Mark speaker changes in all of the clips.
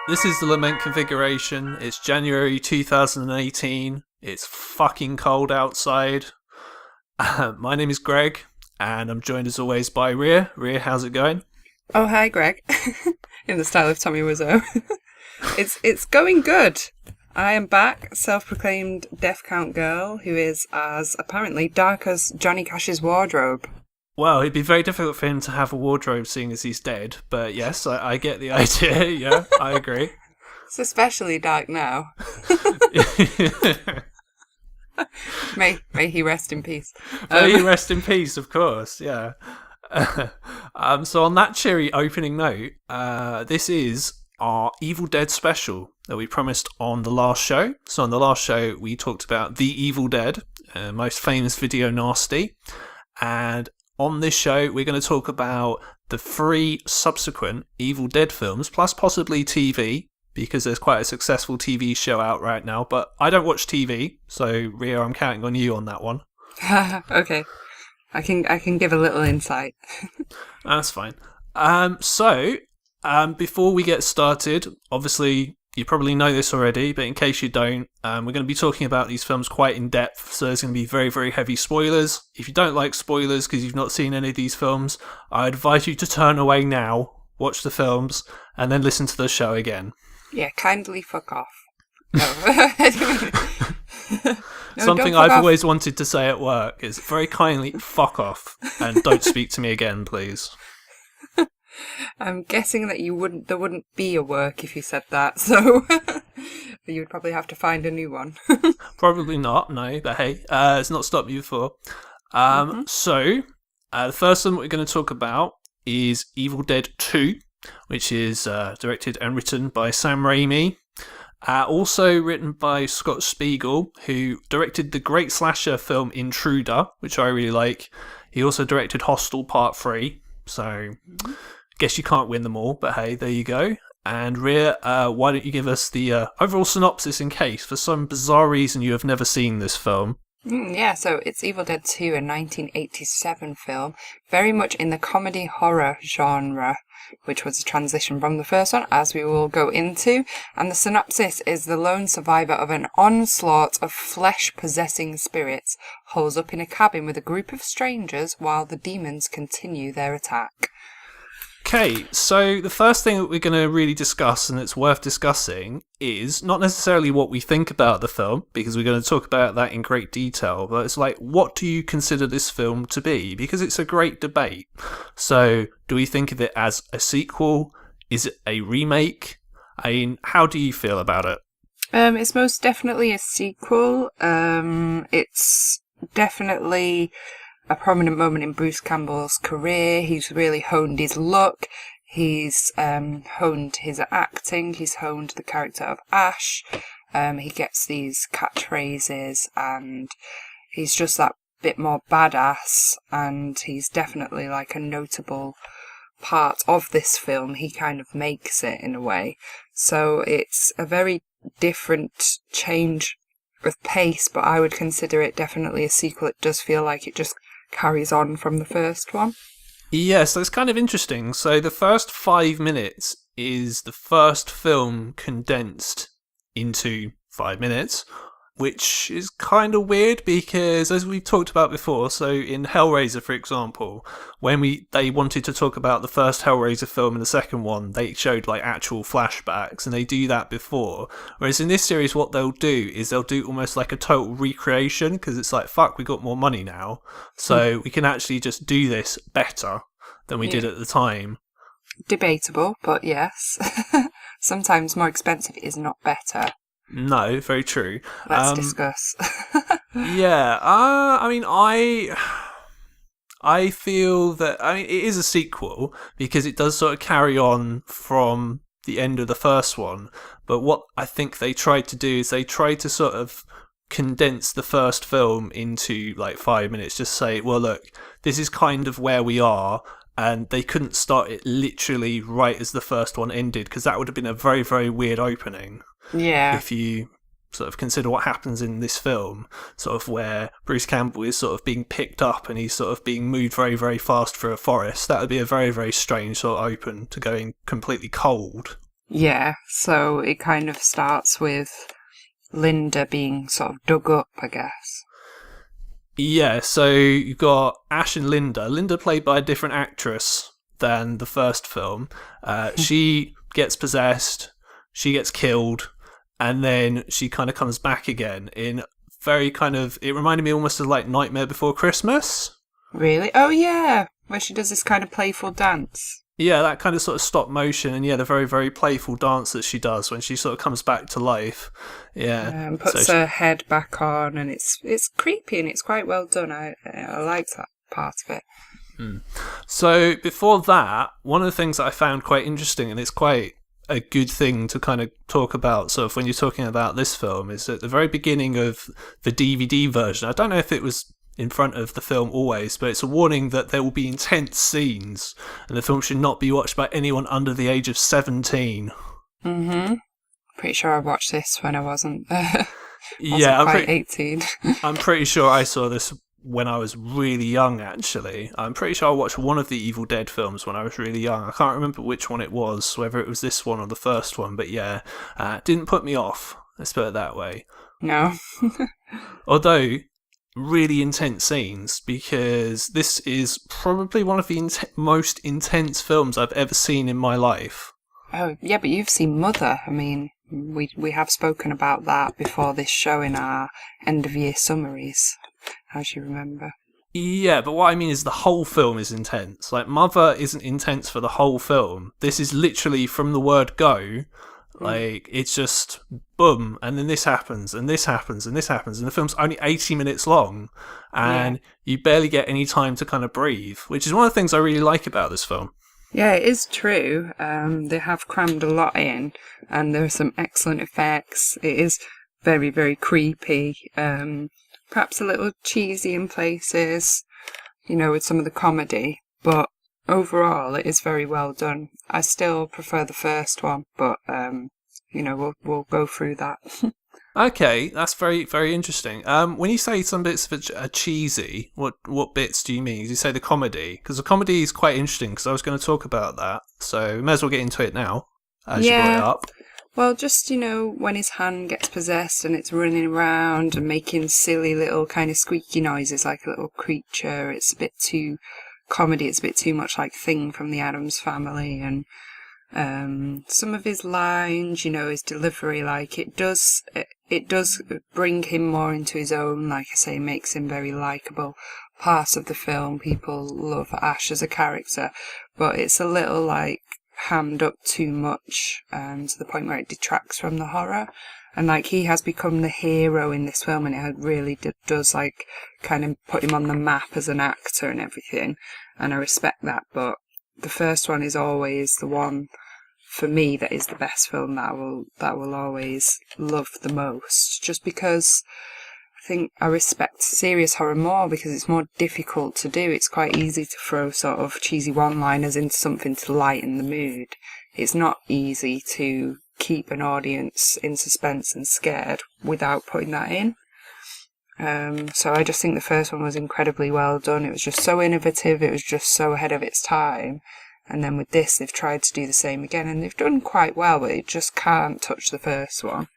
Speaker 1: This is the Lament configuration. It's January 2018. It's fucking cold outside. My name is Greg, and I'm joined as always by Rhea. Rhea, how's it going?
Speaker 2: Oh, hi, Greg. In the style of Tommy Wiseau. It's going good. I am back, self-proclaimed death count girl, who is as apparently dark as Johnny Cash's wardrobe.
Speaker 1: Well, it'd be very difficult for him to have a wardrobe seeing as he's dead, but yes, I get the idea. Yeah, I agree.
Speaker 2: It's especially dark now. May he rest in peace.
Speaker 1: May he rest in peace, of course, yeah. So on that cheery opening note, this is our Evil Dead special that we promised on the last show. So on the last show, we talked about The Evil Dead, most famous video nasty. And on this show, we're going to talk about the 3 subsequent Evil Dead films, plus possibly TV, because there's quite a successful TV show out right now. But I don't watch TV, so Rhea, I'm counting on you on that one.
Speaker 2: Okay. I can give a little insight.
Speaker 1: That's fine. Before we get started, obviously you probably know this already, but in case you don't, we're going to be talking about these films quite in depth, so there's going to be very, very heavy spoilers. If you don't like spoilers because you've not seen any of these films, I advise you to turn away now, watch the films, and then listen to the show again.
Speaker 2: Yeah, kindly fuck off. No. No,
Speaker 1: Something I've always wanted to say at work is very kindly fuck off and don't speak to me again, please.
Speaker 2: I'm guessing that there wouldn't be a work if you said that, so you would probably have to find a new one.
Speaker 1: Probably not, no, but hey, it's not stopped me before. So, the first one we're going to talk about is Evil Dead 2, which is directed and written by Sam Raimi. Also written by Scott Spiegel, who directed the great slasher film Intruder, which I really like. He also directed Hostel Part 3, so guess you can't win them all, but hey, there you go. And Rhea, why don't you give us the overall synopsis in case, for some bizarre reason, you have never seen this film.
Speaker 2: Yeah, so it's Evil Dead 2, a 1987 film, very much in the comedy horror genre, which was a transition from the first one, as we will go into. And the synopsis is the lone survivor of an onslaught of flesh-possessing spirits holes up in a cabin with a group of strangers while the demons continue their attack.
Speaker 1: Okay, so the first thing that we're going to really discuss, and it's worth discussing, is not necessarily what we think about the film, because we're going to talk about that in great detail, but it's like, what do you consider this film to be? Because it's a great debate. So, do we think of it as a sequel? Is it a remake? I mean, how do you feel about it?
Speaker 2: It's most definitely a sequel. It's definitely a prominent moment in Bruce Campbell's career. He's really honed his look. He's honed his acting. He's honed the character of Ash. He gets these catchphrases, and he's just that bit more badass. And he's definitely like a notable part of this film. He kind of makes it in a way. So it's a very different change of pace, but I would consider it definitely a sequel. It does feel like it just carries on from the first one.
Speaker 1: Yeah, so it's kind of interesting. So the first 5 minutes is the first film condensed into 5 minutes, which is kind of weird because, as we've talked about before, so in Hellraiser, for example, when they wanted to talk about the first Hellraiser film and the second one, they showed like actual flashbacks, and they do that before. Whereas in this series, what they'll do is they'll do almost like a total recreation, because it's like, fuck, we got more money now, so we can actually just do this better than we did at the time.
Speaker 2: Debatable, but yes. Sometimes more expensive is not better.
Speaker 1: No, very true.
Speaker 2: Let's discuss.
Speaker 1: Yeah, I mean, I feel that, I mean, it is a sequel because it does sort of carry on from the end of the first one. But what I think they tried to do is they tried to sort of condense the first film into like 5 minutes. Just say, well, look, this is kind of where we are. And they couldn't start it literally right as the first one ended, because that would have been a very, very weird opening.
Speaker 2: Yeah.
Speaker 1: If you sort of consider what happens in this film, sort of where Bruce Campbell is sort of being picked up and he's sort of being moved very, very fast through a forest, that would be a very, very strange sort of open to going completely cold.
Speaker 2: Yeah, so it kind of starts with Linda being sort of dug up, I guess.
Speaker 1: Yeah, so you've got Ash and Linda. Linda played by a different actress than the first film. She gets possessed, she gets killed, and then she kind of comes back again in very kind of. It reminded me almost of like Nightmare Before Christmas.
Speaker 2: Really? Oh, yeah, where she does this kind of playful dance.
Speaker 1: Yeah, that kind of sort of stop motion, and yeah, the very, very playful dance that she does when she sort of comes back to life. Yeah.
Speaker 2: Puts her head back on, and it's creepy and it's quite well done. I like that part of it.
Speaker 1: So before that, one of the things that I found quite interesting, and it's quite a good thing to kind of talk about, sort of when you're talking about this film, is at the very beginning of the DVD version. I don't know if it was in front of the film always, but it's a warning that there will be intense scenes, and the film should not be watched by anyone under the age of 17.
Speaker 2: Mm-hmm. Pretty sure I watched this when I wasn't.
Speaker 1: Yeah,
Speaker 2: quite 18.
Speaker 1: I'm pretty sure I saw this when I was really young, actually. I'm pretty sure I watched one of the Evil Dead films when I was really young. I can't remember which one it was, whether it was this one or the first one, but yeah, it didn't put me off, let's put it that way.
Speaker 2: No.
Speaker 1: Although, really intense scenes, because this is probably one of the most intense films I've ever seen in my life.
Speaker 2: Oh, yeah, but you've seen Mother. I mean, we have spoken about that before this show in our end-of-year summaries, as you remember.
Speaker 1: Yeah, but what I mean is the whole film is intense. Like, Mother isn't intense for the whole film. This is literally from the word go. Like, it's just boom, and then this happens, and this happens, and this happens, and the film's only 80 minutes long, and you barely get any time to kind of breathe, which is one of the things I really like about this film.
Speaker 2: Yeah, it is true. They have crammed a lot in, and there are some excellent effects. It is very, very creepy. Perhaps a little cheesy in places, with some of the comedy, but overall it is very well done. I still prefer the first one, but we'll go through that.
Speaker 1: Okay, that's very, very interesting. When you say some bits of it are cheesy, what bits do you mean? Did you say the comedy? Because the comedy is quite interesting, because I was going to talk about that, so we may as well get into it now, as you brought it up.
Speaker 2: Well, just, when his hand gets possessed and it's running around and making silly little kind of squeaky noises like a little creature, it's a bit too comedy, it's a bit too much like Thing from the Addams Family, and some of his lines, his delivery, like it does bring him more into his own, like I say, makes him very likeable. Part of the film, people love Ash as a character, but it's a little like hammed up too much, to the point where it detracts from the horror. And like he has become the hero in this film, and it really does like kind of put him on the map as an actor and everything. And I respect that, but the first one is always the one for me that is the best film that I will always love the most, just because I think I respect serious horror more because it's more difficult to do. It's quite easy to throw sort of cheesy one-liners into something to lighten the mood. It's not easy to keep an audience in suspense and scared without putting that in. So I just think the first one was incredibly well done. It was just so innovative. It was just so ahead of its time. And then with this, they've tried to do the same again, and they've done quite well, but it just can't touch the first one.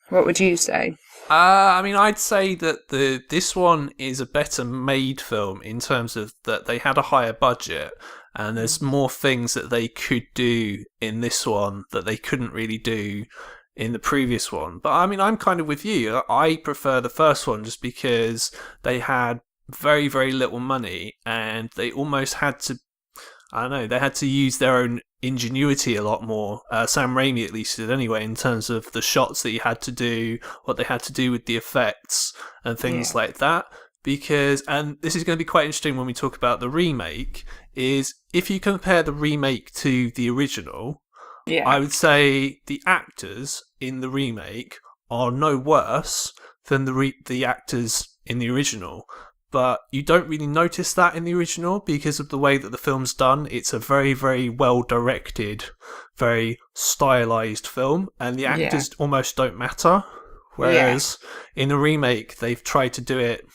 Speaker 2: What would you say?
Speaker 1: I mean, I'd say that this one is a better made film in terms of that they had a higher budget, and there's more things that they could do in this one that they couldn't really do in the previous one. But I mean, I'm kind of with you. I prefer the first one just because they had very, very little money, and they almost had to, I don't know, they had to use their own ingenuity a lot more. Sam Raimi at least did anyway, in terms of the shots that he had to do, what they had to do with the effects and things like that. Because, and this is going to be quite interesting when we talk about the remake, is if you compare the remake to the original, I would say the actors in the remake are no worse than the actors in the original. But you don't really notice that in the original because of the way that the film's done. It's a very, very well directed, very stylized film, and the actors almost don't matter. Whereas in the remake, they've tried to do it,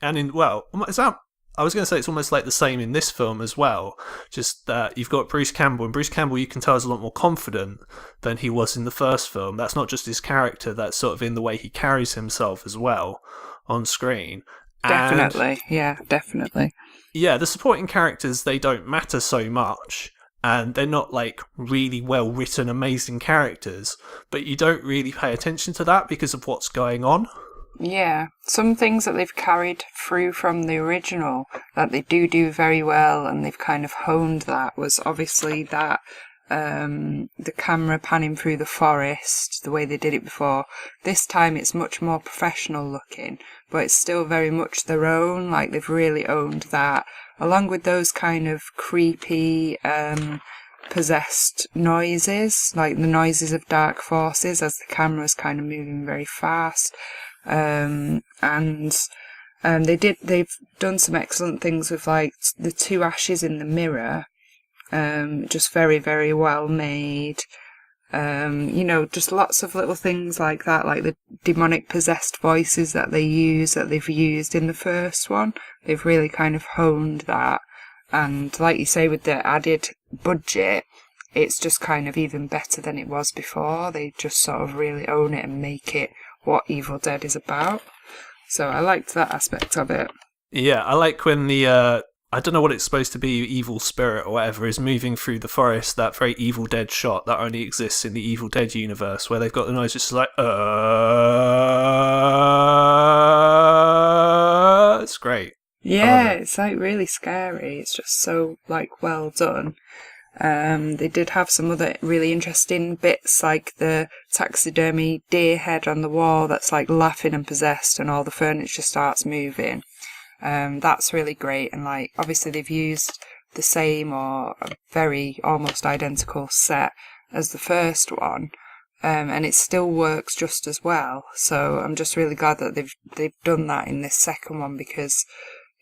Speaker 1: and is that I was going to say it's almost like the same in this film as well. Just that you've got Bruce Campbell, and Bruce Campbell you can tell is a lot more confident than he was in the first film. That's not just his character, that's sort of in the way he carries himself as well on screen. And
Speaker 2: Definitely. Yeah, definitely.
Speaker 1: yeah, the supporting characters, they don't matter so much. And they're not like really well written, amazing characters, but you don't really pay attention to that because of what's going on.
Speaker 2: Yeah, some things that they've carried through from the original that they do very well, and they've kind of honed that, was obviously that the camera panning through the forest, the way they did it before. This time it's much more professional looking, but it's still very much their own, like they've really owned that, along with those kind of creepy, possessed noises, like the noises of dark forces as the camera's kind of moving very fast. They've done some excellent things with like the two ashes in the mirror, just very, very well made. Just lots of little things like that, like the demonic possessed voices that they've used in the first one. They've really kind of honed that. And like you say, with the added budget, it's just kind of even better than it was before. They just sort of really own it and make it what Evil Dead is about. So I liked that aspect of it.
Speaker 1: Yeah, I like when the I don't know what it's supposed to be, evil spirit or whatever, is moving through the forest, that very Evil Dead shot that only exists in the Evil Dead universe, where they've got the noise just like, it's great.
Speaker 2: Yeah, it's like really scary. It's just so like well done. They did have some other really interesting bits, like the taxidermy deer head on the wall that's like laughing and possessed, and all the furniture starts moving. That's really great, and like obviously they've used the same or a very almost identical set as the first one, and it still works just as well. So I'm just really glad that they've done that in this second one, because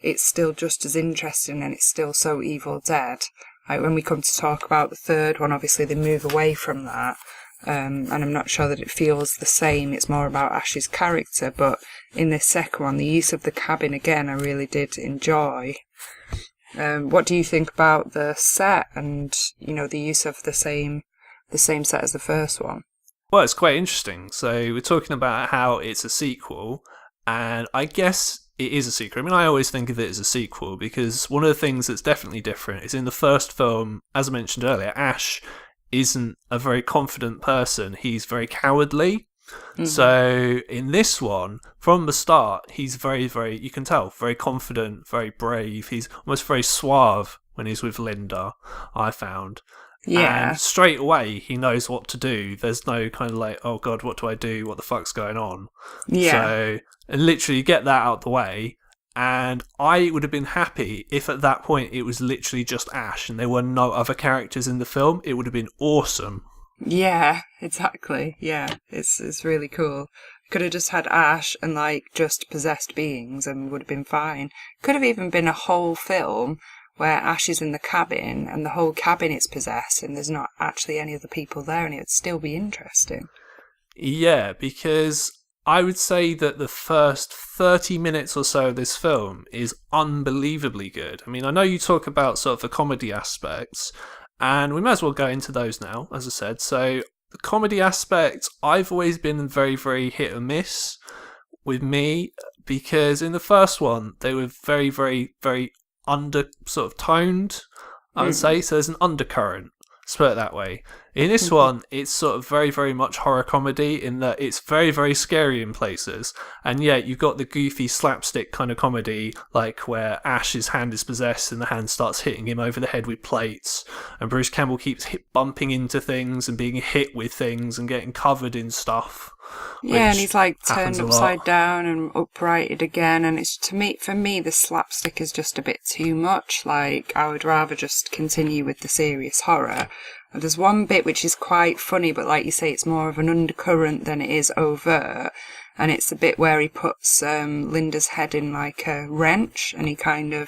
Speaker 2: it's still just as interesting and it's still so Evil Dead. Like when we come to talk about the third one, obviously they move away from that, and I'm not sure that it feels the same. It's more about Ash's character, but in this second one, the use of the cabin again, I really did enjoy. What do you think about the set and the use of the same set as the first one?
Speaker 1: Well, it's quite interesting. So we're talking about how it's a sequel, and I guess it is a sequel. I mean, I always think of it as a sequel because one of the things that's definitely different is in the first film, as I mentioned earlier, Ash isn't a very confident person. He's very cowardly. Mm-hmm. So in this one, from the start, he's very, very, you can tell, very confident, very brave. He's almost very suave when he's with Linda, I found.
Speaker 2: Yeah.
Speaker 1: And straight away, he knows what to do. There's no kind of like, oh God, what do I do? What the fuck's going on?
Speaker 2: Yeah.
Speaker 1: So literally get that out the way. And I would have been happy if at that point it was literally just Ash and there were no other characters in the film. It would have been awesome.
Speaker 2: Yeah, exactly. Yeah, it's really cool. Could have just had Ash and like just possessed beings and would have been fine. Could have even been a whole film where Ash is in the cabin and the whole cabin is possessed and there's not actually any other people there, and it would still be interesting.
Speaker 1: Yeah, because I would say that the first 30 minutes or so of this film is unbelievably good. I mean, I know you talk about sort of the comedy aspects, and we might as well go into those now, as I said. So the comedy aspect, I've always been very, very hit or miss with me, because in the first one, they were very, very, very under sort of toned, I would say. So there's an undercurrent, let's put it that way. In this one, it's sort of very, very much horror comedy in that it's very, very scary in places. And yeah, you've got the goofy slapstick kind of comedy, like where Ash's hand is possessed and the hand starts hitting him over the head with plates. And Bruce Campbell keeps bumping into things and being hit with things and getting covered in stuff.
Speaker 2: Yeah, and he's like turned upside down and uprighted again. And it's, for me, the slapstick is just a bit too much. Like, I would rather just continue with the serious horror. There's one bit which is quite funny, but like you say, it's more of an undercurrent than it is overt. And it's the bit where he puts Linda's head in like a wrench, and he kind of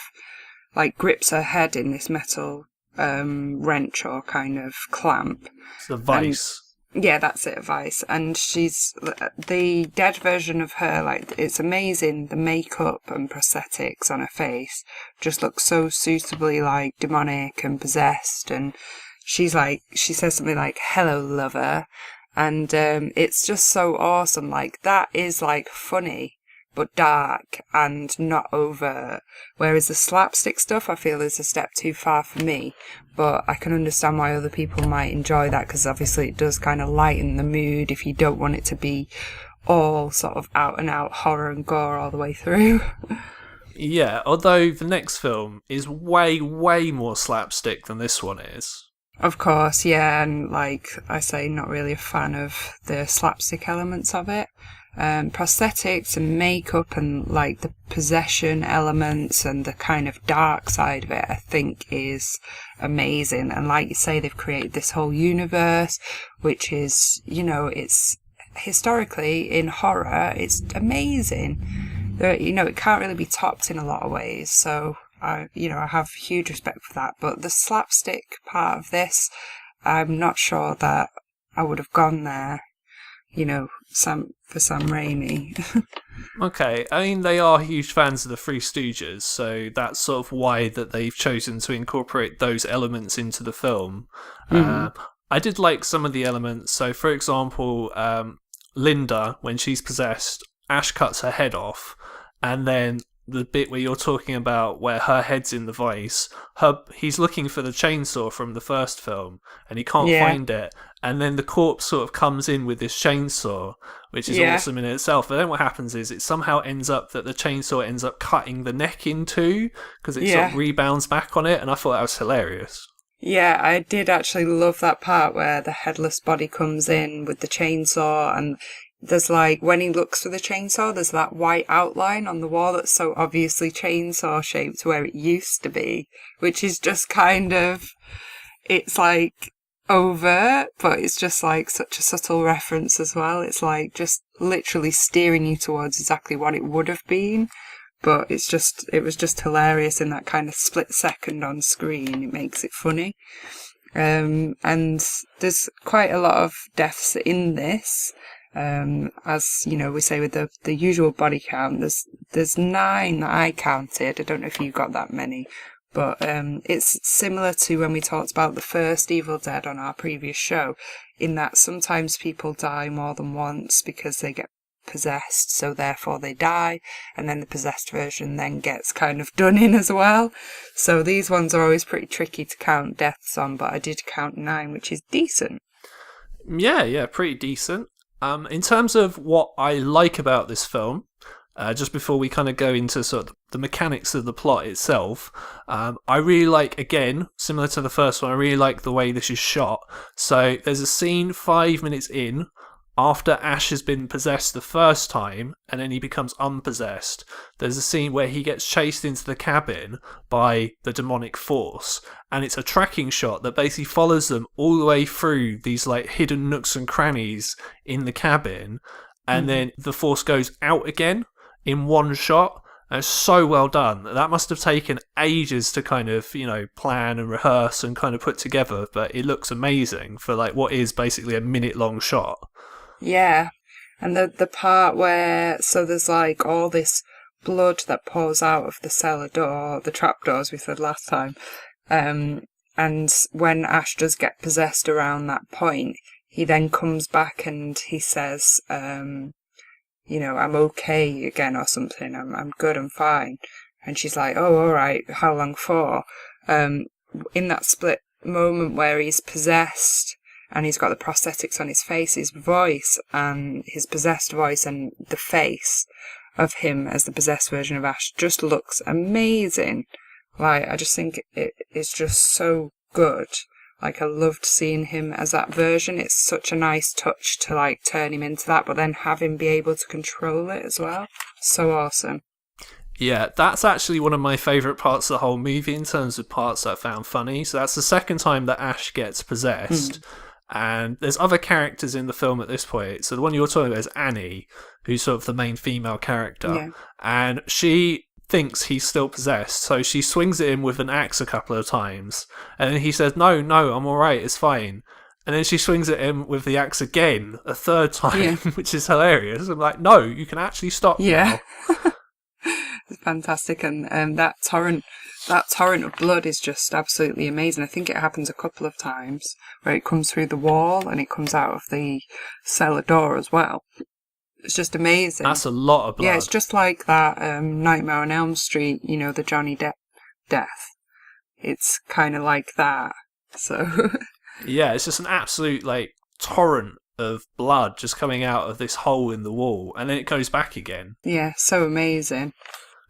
Speaker 2: like grips her head in this metal wrench or kind of clamp.
Speaker 1: It's a vice.
Speaker 2: Yeah, that's it, Vice. And she's the dead version of her, like, it's amazing. The makeup and prosthetics on her face just look so suitably like demonic and possessed. And she's like, she says something like, "Hello, lover." And it's just so awesome. Like, that is like funny, but dark and not overt. Whereas the slapstick stuff, I feel, is a step too far for me. But I can understand why other people might enjoy that, because obviously it does kind of lighten the mood if you don't want it to be all sort of out and out horror and gore all the way through.
Speaker 1: Yeah, although the next film is way, way more slapstick than this one is.
Speaker 2: Of course, yeah, and like I say, not really a fan of the slapstick elements of it. Prosthetics and makeup and like the possession elements and the kind of dark side of it, I think is amazing. And like you say, they've created this whole universe, which is, it's historically in horror, it's amazing. It can't really be topped in a lot of ways. So I have huge respect for that. But the slapstick part of this, I'm not sure that I would have gone there. Sam Raimi.
Speaker 1: Okay, I mean, they are huge fans of the Three Stooges, so that's sort of why that they've chosen to incorporate those elements into the film. I did like some of the elements. So, for example, Linda, when she's possessed, Ash cuts her head off, and then the bit where you're talking about where her head's in the vice, he's looking for the chainsaw from the first film, and he can't find it. And then the corpse sort of comes in with this chainsaw, which is awesome in itself. But then what happens is it somehow ends up that the chainsaw ends up cutting the neck in two, because it sort of rebounds back on it, and I thought that was hilarious.
Speaker 2: Yeah, I did actually love that part where the headless body comes in with the chainsaw, and there's like, when he looks for the chainsaw, there's that white outline on the wall that's so obviously chainsaw shaped where it used to be, which is just kind of, it's like overt, but it's just like such a subtle reference as well. It's like just literally steering you towards exactly what it would have been. But it was just hilarious in that kind of split second on screen. It makes it funny. And there's quite a lot of deaths in this. As we say with the usual body count, there's 9 that I counted. I don't know if you got that many, but it's similar to when we talked about the first Evil Dead on our previous show, in that sometimes people die more than once because they get possessed, so therefore they die, and then the possessed version then gets kind of done in as well. So these ones are always pretty tricky to count deaths on, but I did count 9, which is decent.
Speaker 1: Yeah, pretty decent. In terms of what I like about this film, just before we kind of go into sort of the mechanics of the plot itself, I really like, again, similar to the first one, I really like the way this is shot. So there's a scene 5 minutes in, after Ash has been possessed the first time, and then he becomes unpossessed. There's a scene where he gets chased into the cabin by the demonic force, and it's a tracking shot that basically follows them all the way through these like hidden nooks and crannies in the cabin, and then the force goes out again in one shot. And it's so well done. That must have taken ages to kind of, plan and rehearse and kind of put together, but it looks amazing for like what is basically a minute-long shot.
Speaker 2: Yeah, and the part where, so there's like all this blood that pours out of the cellar door, the trapdoors we said last time, and when Ash does get possessed around that point, he then comes back and he says, I'm okay again or something, I'm good, I'm fine. And she's like, oh, all right, how long for? In that split moment where he's possessed, and he's got the prosthetics on his face, his voice and his possessed voice and the face of him as the possessed version of Ash just looks amazing. Like, I just think it is just so good. Like, I loved seeing him as that version. It's such a nice touch to like turn him into that, but then have him be able to control it as well. So awesome.
Speaker 1: Yeah, that's actually one of my favourite parts of the whole movie in terms of parts that I found funny. So that's the second time that Ash gets possessed. And there's other characters in the film at this point. So the one you're talking about is Annie, who's sort of the main female character. Yeah. And she thinks he's still possessed, so she swings at him with an axe a couple of times. And then he says, no, I'm alright, it's fine. And then she swings at him with the axe again, a third time,
Speaker 2: Yeah.
Speaker 1: which is hilarious. I'm like, no, you can actually stop
Speaker 2: Yeah.
Speaker 1: now.
Speaker 2: It's fantastic, and that torrent of blood is just absolutely amazing. I think it happens a couple of times where it comes through the wall and it comes out of the cellar door as well. It's just amazing.
Speaker 1: That's a lot of blood.
Speaker 2: Yeah, it's just like that Nightmare on Elm Street, the Johnny Depp death. It's kind of like that. So
Speaker 1: Yeah, it's just an absolute, like, torrent of blood just coming out of this hole in the wall, and then it goes back again.
Speaker 2: yeah, so amazing.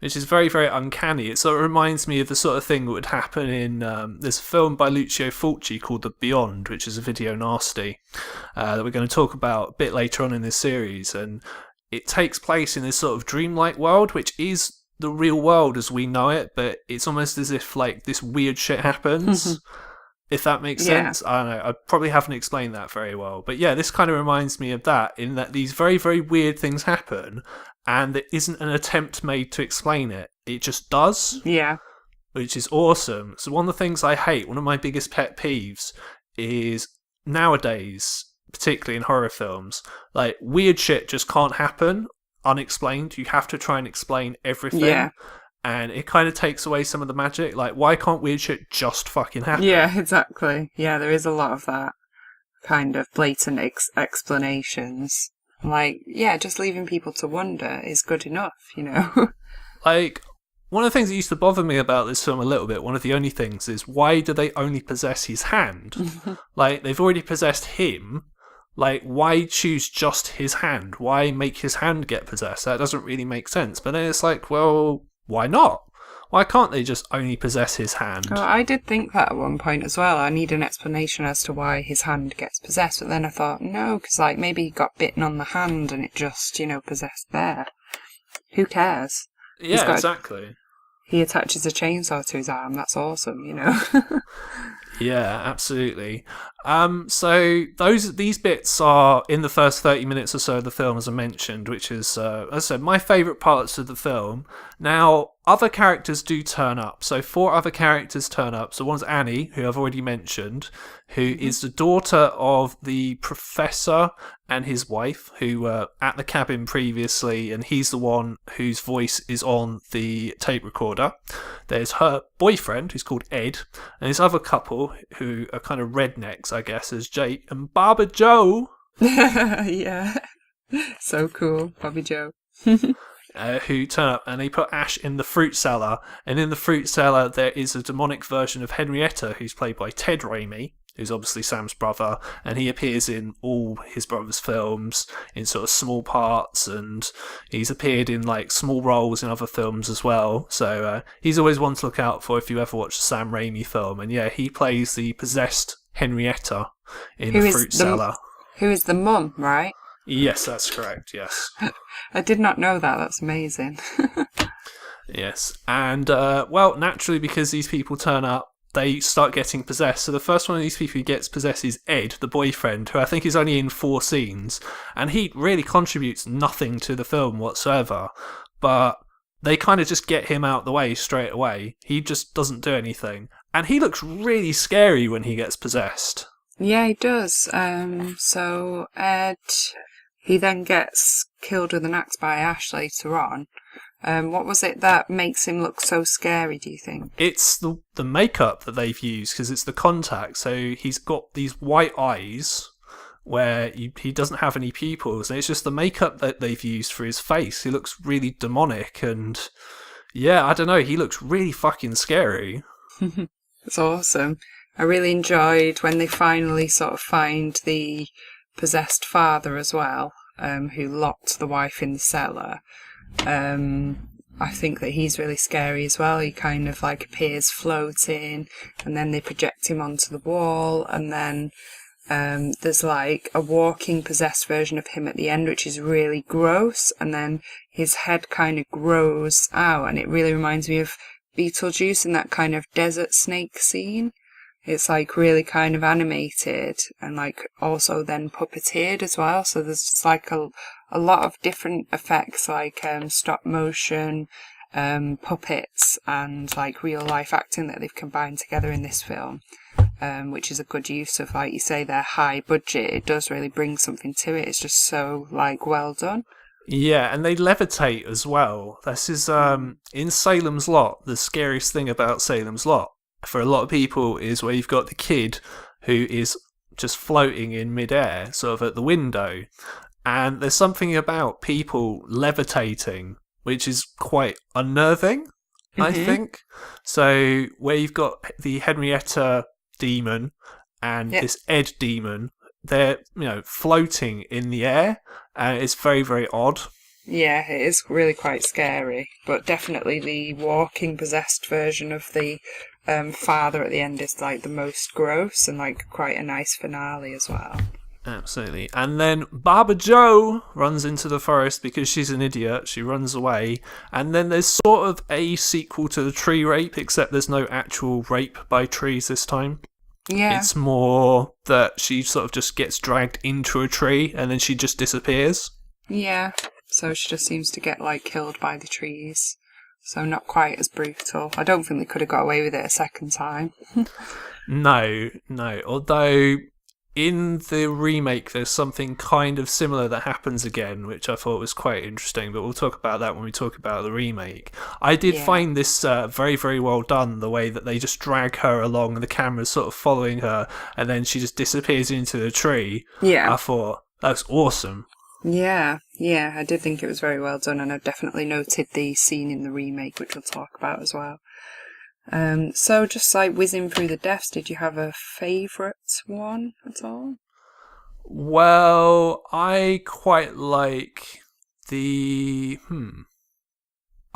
Speaker 1: Which is very, very uncanny. It sort of reminds me of the sort of thing that would happen in... there's a film by Lucio Fulci called The Beyond, which is a video nasty, that we're going to talk about a bit later on in this series. And it takes place in this sort of dreamlike world, which is the real world as we know it, but it's almost as if, like, this weird shit happens. If that makes sense. I don't know. I probably haven't explained that very well. But yeah, this kind of reminds me of that, in that these very, very weird things happen, and there isn't an attempt made to explain it. It just does.
Speaker 2: Yeah.
Speaker 1: Which is awesome. So one of the things I hate, one of my biggest pet peeves, is nowadays, particularly in horror films, like, weird shit just can't happen unexplained. You have to try and explain everything.
Speaker 2: Yeah.
Speaker 1: And it kind of takes away some of the magic. Like, why can't weird shit just fucking happen?
Speaker 2: Yeah, exactly. Yeah, there is a lot of that kind of blatant explanations. Like, yeah, just leaving people to wonder is good enough,
Speaker 1: Like, one of the things that used to bother me about this film a little bit, one of the only things, is why do they only possess his hand? Like, they've already possessed him. Like, why choose just his hand? Why make his hand get possessed? That doesn't really make sense. But then it's like, well, why not? Why can't they just only possess his hand?
Speaker 2: Well, I did think that at one point as well. I need an explanation as to why his hand gets possessed. But then I thought, no, because like maybe he got bitten on the hand and it just, possessed there. Who cares?
Speaker 1: Yeah, exactly.
Speaker 2: He attaches a chainsaw to his arm. That's awesome,
Speaker 1: Yeah, absolutely. So these bits are in the first 30 minutes or so of the film, as I mentioned, which is, as I said, my favourite parts of the film. Now, other characters do turn up. So 4 other characters turn up. So one's Annie, who I've already mentioned, who is the daughter of the professor and his wife, who were at the cabin previously, and he's the one whose voice is on the tape recorder. There's her boyfriend, who's called Ed, and this other couple who are kind of rednecks, I guess, as Jake and Baba Joe.
Speaker 2: Yeah. So cool, Bobby Joe.
Speaker 1: Who turn up, and they put Ash in the fruit cellar, and in the fruit cellar there is a demonic version of Henrietta, who's played by Ted Raimi, who's obviously Sam's brother, and he appears in all his brother's films in sort of small parts, and he's appeared in like small roles in other films as well. So he's always one to look out for if you ever watch a Sam Raimi film. And yeah, he plays the possessed Henrietta in the fruit cellar.
Speaker 2: Who is the mum, right?
Speaker 1: Yes, that's correct, yes.
Speaker 2: I did not know that. That's amazing.
Speaker 1: Yes, and well, naturally, because these people turn up, they start getting possessed. So the first one of these people who gets possessed is Ed, the boyfriend, who I think is only in 4 scenes, and he really contributes nothing to the film whatsoever. But they kind of just get him out the way straight away. He just doesn't do anything, and he looks really scary when he gets possessed.
Speaker 2: Yeah, he does. So Ed, he then gets killed with an axe by Ash later on. What was it that makes him look so scary, do you think?
Speaker 1: It's the makeup that they've used, because it's the contact. So he's got these white eyes where he doesn't have any pupils, and it's just the makeup that they've used for his face. He looks really demonic, and yeah, I don't know, he looks really fucking scary.
Speaker 2: It's awesome. I really enjoyed when they finally sort of find the possessed father as well, who locked the wife in the cellar. I think that he's really scary as well. He kind of like appears floating, and then they project him onto the wall, and then there's like a walking possessed version of him at the end, which is really gross, and then his head kind of grows out, and it really reminds me of Beetlejuice in that kind of desert snake scene. It's like really kind of animated and like also then puppeteered as well. So there's just like a lot of different effects, like stop motion, puppets, and like real life acting that they've combined together in this film. which is a good use of, like you say, their high budget. It does really bring something to it. It's just so, like, well done.
Speaker 1: Yeah, and they levitate as well. This is in Salem's Lot. The scariest thing about Salem's Lot for a lot of people is where you've got the kid who is just floating in midair, sort of at the window. And there's something about people levitating which is quite unnerving, I think. So where you've got the Henrietta demon and this Ed demon, they're floating in the air, and it's very, very odd.
Speaker 2: Yeah, it is really quite scary, but definitely the walking possessed version of the father at the end is like the most gross and like quite a nice finale as well.
Speaker 1: Absolutely. And then Baba Joe runs into the forest because she's an idiot. She runs away. And then there's sort of a sequel to the tree rape, except there's no actual rape by trees this time.
Speaker 2: Yeah.
Speaker 1: It's more that she sort of just gets dragged into a tree and then she just disappears.
Speaker 2: Yeah. So she just seems to get like killed by the trees. So not quite as brutal. I don't think they could have got away with it a second time.
Speaker 1: No. Although in the remake, there's something kind of similar that happens again, which I thought was quite interesting, but we'll talk about that when we talk about the remake. I did find this very, very well done, the way that they just drag her along and the camera's sort of following her, and then she just disappears into the tree. Yeah. I thought, that's awesome.
Speaker 2: Yeah, I did think it was very well done, and I definitely noted the scene in the remake, which we'll talk about as well. So just like whizzing through the deaths, did you have a favourite one at all?
Speaker 1: Well, I quite like the...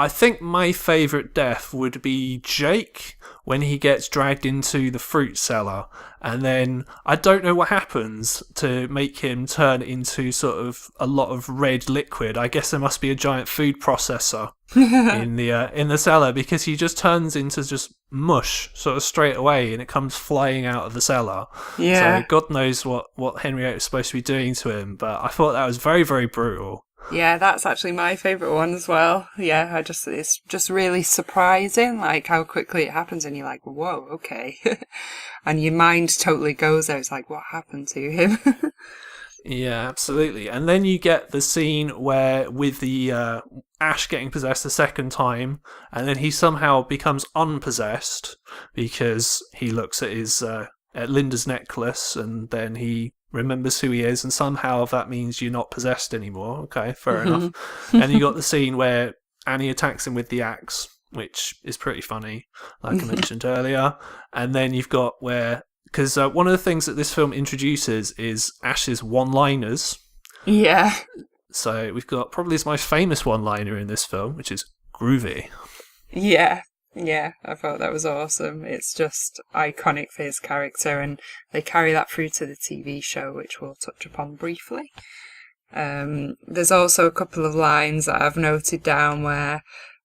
Speaker 1: I think my favourite death would be Jake when he gets dragged into the fruit cellar, and then I don't know what happens to make him turn into sort of a lot of red liquid. I guess there must be a giant food processor in the cellar, because he just turns into just mush sort of straight away, and it comes flying out of the cellar. Yeah. So God knows what Henriette was supposed to be doing to him, but I thought that was very, very brutal.
Speaker 2: Yeah, that's actually my favourite one as well. Yeah, it's just really surprising, like how quickly it happens, and you're like, whoa, okay. And your mind totally goes there. It's like, what happened to him?
Speaker 1: Yeah, absolutely. And then you get the scene where with the Ash getting possessed the second time, and then he somehow becomes unpossessed because he looks at his at Linda's necklace, and then he remembers who he is, and somehow that means you're not possessed anymore. Okay, fair enough. And you got the scene where Annie attacks him with the axe, which is pretty funny, like I mentioned earlier. And then you've got where, because one of the things that this film introduces is Ash's one-liners.
Speaker 2: Yeah.
Speaker 1: So we've got probably his most famous one-liner in this film, which is groovy.
Speaker 2: Yeah, I thought that was awesome. It's just iconic for his character, and they carry that through to the TV show, which we'll touch upon briefly. There's also a couple of lines that I've noted down where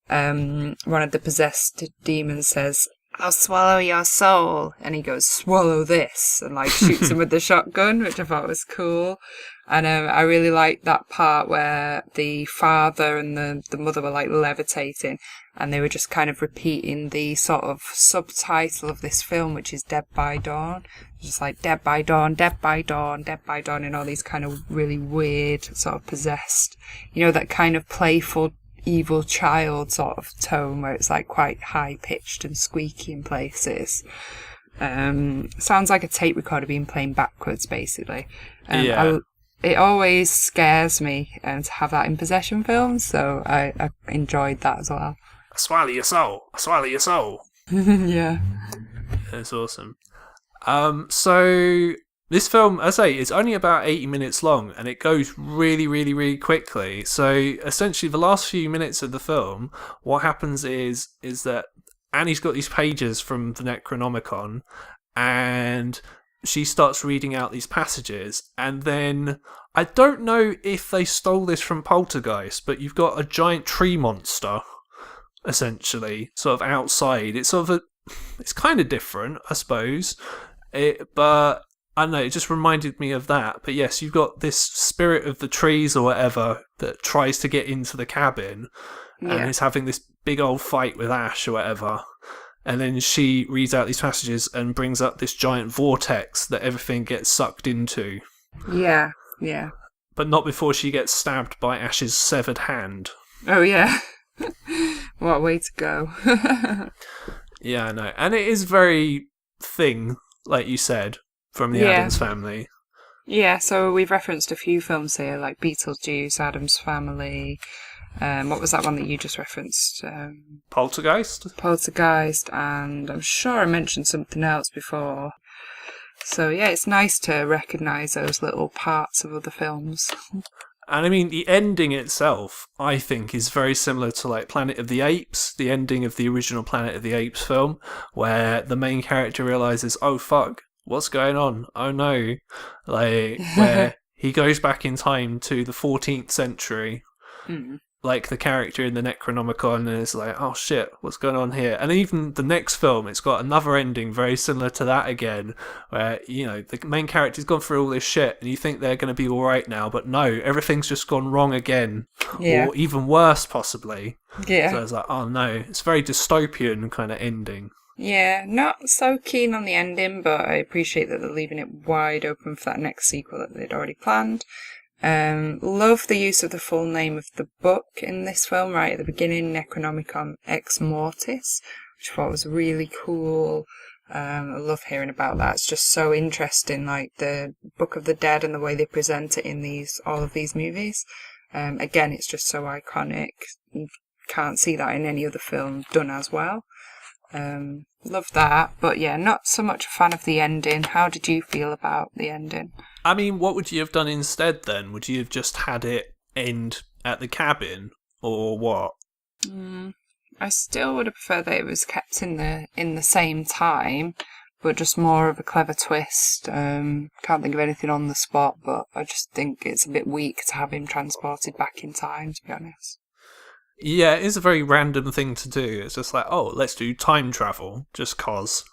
Speaker 2: one of the possessed demons says, "I'll swallow your soul," and he goes, "Swallow this," and like shoots him with the shotgun, which I thought was cool. And I really liked that part where the father and the mother were like levitating, and they were just kind of repeating the sort of subtitle of this film, which is Dead by Dawn. Just like Dead by Dawn, Dead by Dawn, Dead by Dawn, and all these kind of really weird sort of possessed, that kind of playful evil child sort of tone where it's like quite high pitched and squeaky in places. Sounds like a tape recorder being played backwards, basically. It always scares me to have that in possession films, so I enjoyed that as well.
Speaker 1: I swallow your soul. I swallow your soul.
Speaker 2: Yeah.
Speaker 1: That's awesome. So this film, as I say, is only about 80 minutes long, and it goes really, really, really quickly. So essentially, the last few minutes of the film, what happens is that Annie's got these pages from the Necronomicon, and she starts reading out these passages, and then I don't know if they stole this from Poltergeist, but you've got a giant tree monster, essentially, sort of outside. It's sort of it's kind of different, I suppose, but I don't know, it just reminded me of that. But yes, you've got this spirit of the trees or whatever that tries to get into the cabin, and is having this big old fight with Ash or whatever. and then she reads out these passages and brings up this giant vortex that everything gets sucked into.
Speaker 2: Yeah, yeah.
Speaker 1: But not before she gets stabbed by Ash's severed hand.
Speaker 2: Oh, yeah. What a way to go.
Speaker 1: Yeah, I know. And it is very Thing, like you said, from the Addams Family.
Speaker 2: Yeah, so we've referenced a few films here, like Beetlejuice, Addams Family. What was that one that you just referenced?
Speaker 1: Poltergeist?
Speaker 2: Poltergeist, and I'm sure I mentioned something else before. So yeah, it's nice to recognise those little parts of other films.
Speaker 1: And I mean, the ending itself, I think, is very similar to like Planet of the Apes, the ending of the original Planet of the Apes film, where the main character realises, oh fuck, what's going on? Oh no. Like, where he goes back in time to the 14th century, like the character in the Necronomicon, and is like, oh shit, what's going on here? And even the next film, it's got another ending very similar to that again, where, you know, the main character's gone through all this shit, and you think they're going to be alright now, but no, everything's just gone wrong again.
Speaker 2: Yeah.
Speaker 1: Or even worse, possibly.
Speaker 2: Yeah.
Speaker 1: So it's like, oh no, it's a very dystopian kind of ending.
Speaker 2: Yeah, not so keen on the ending, but I appreciate that they're leaving it wide open for that next sequel that they'd already planned. Love the use of the full name of the book in this film right at the beginning, Necronomicon Ex Mortis, which I thought was really cool. I love hearing about that. It's just so interesting, like the Book of the Dead and the way they present it in all of these movies. Again, it's just so iconic. You can't see that in any other film done as well. Love that, but yeah, not so much a fan of the ending. How did you feel about the ending?
Speaker 1: I mean, what would you have done instead then? Would you have just had it end at the cabin, or what?
Speaker 2: I still would have preferred that it was kept in the same time, but just more of a clever twist. Can't think of anything on the spot, but I just think it's a bit weak to have him transported back in time, to be honest.
Speaker 1: Yeah, it is a very random thing to do. It's just like, oh, let's do time travel, just cause.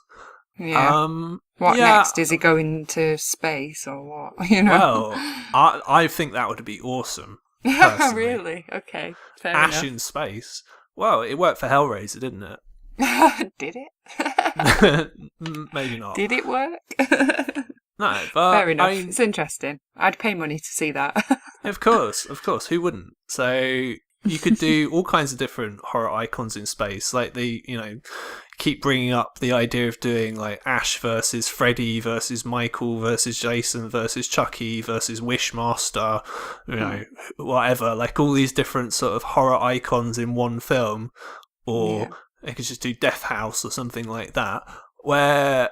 Speaker 2: Yeah. What next? Is he going to space or what? You know?
Speaker 1: Well, I think that would be awesome. Personally.
Speaker 2: Really? Okay. Fair
Speaker 1: Ash
Speaker 2: enough.
Speaker 1: in space. Well, it worked for Hellraiser, didn't it?
Speaker 2: Did it?
Speaker 1: Maybe not.
Speaker 2: Did it work?
Speaker 1: No, but
Speaker 2: fair enough. It's interesting. I'd pay money to see that.
Speaker 1: Of course. Who wouldn't? So you could do all kinds of different horror icons in space, like keep bringing up the idea of doing like Ash versus Freddy versus Michael versus Jason versus Chucky versus Wishmaster, whatever, like all these different sort of horror icons in one film, or they could just do Death House or something like that, where,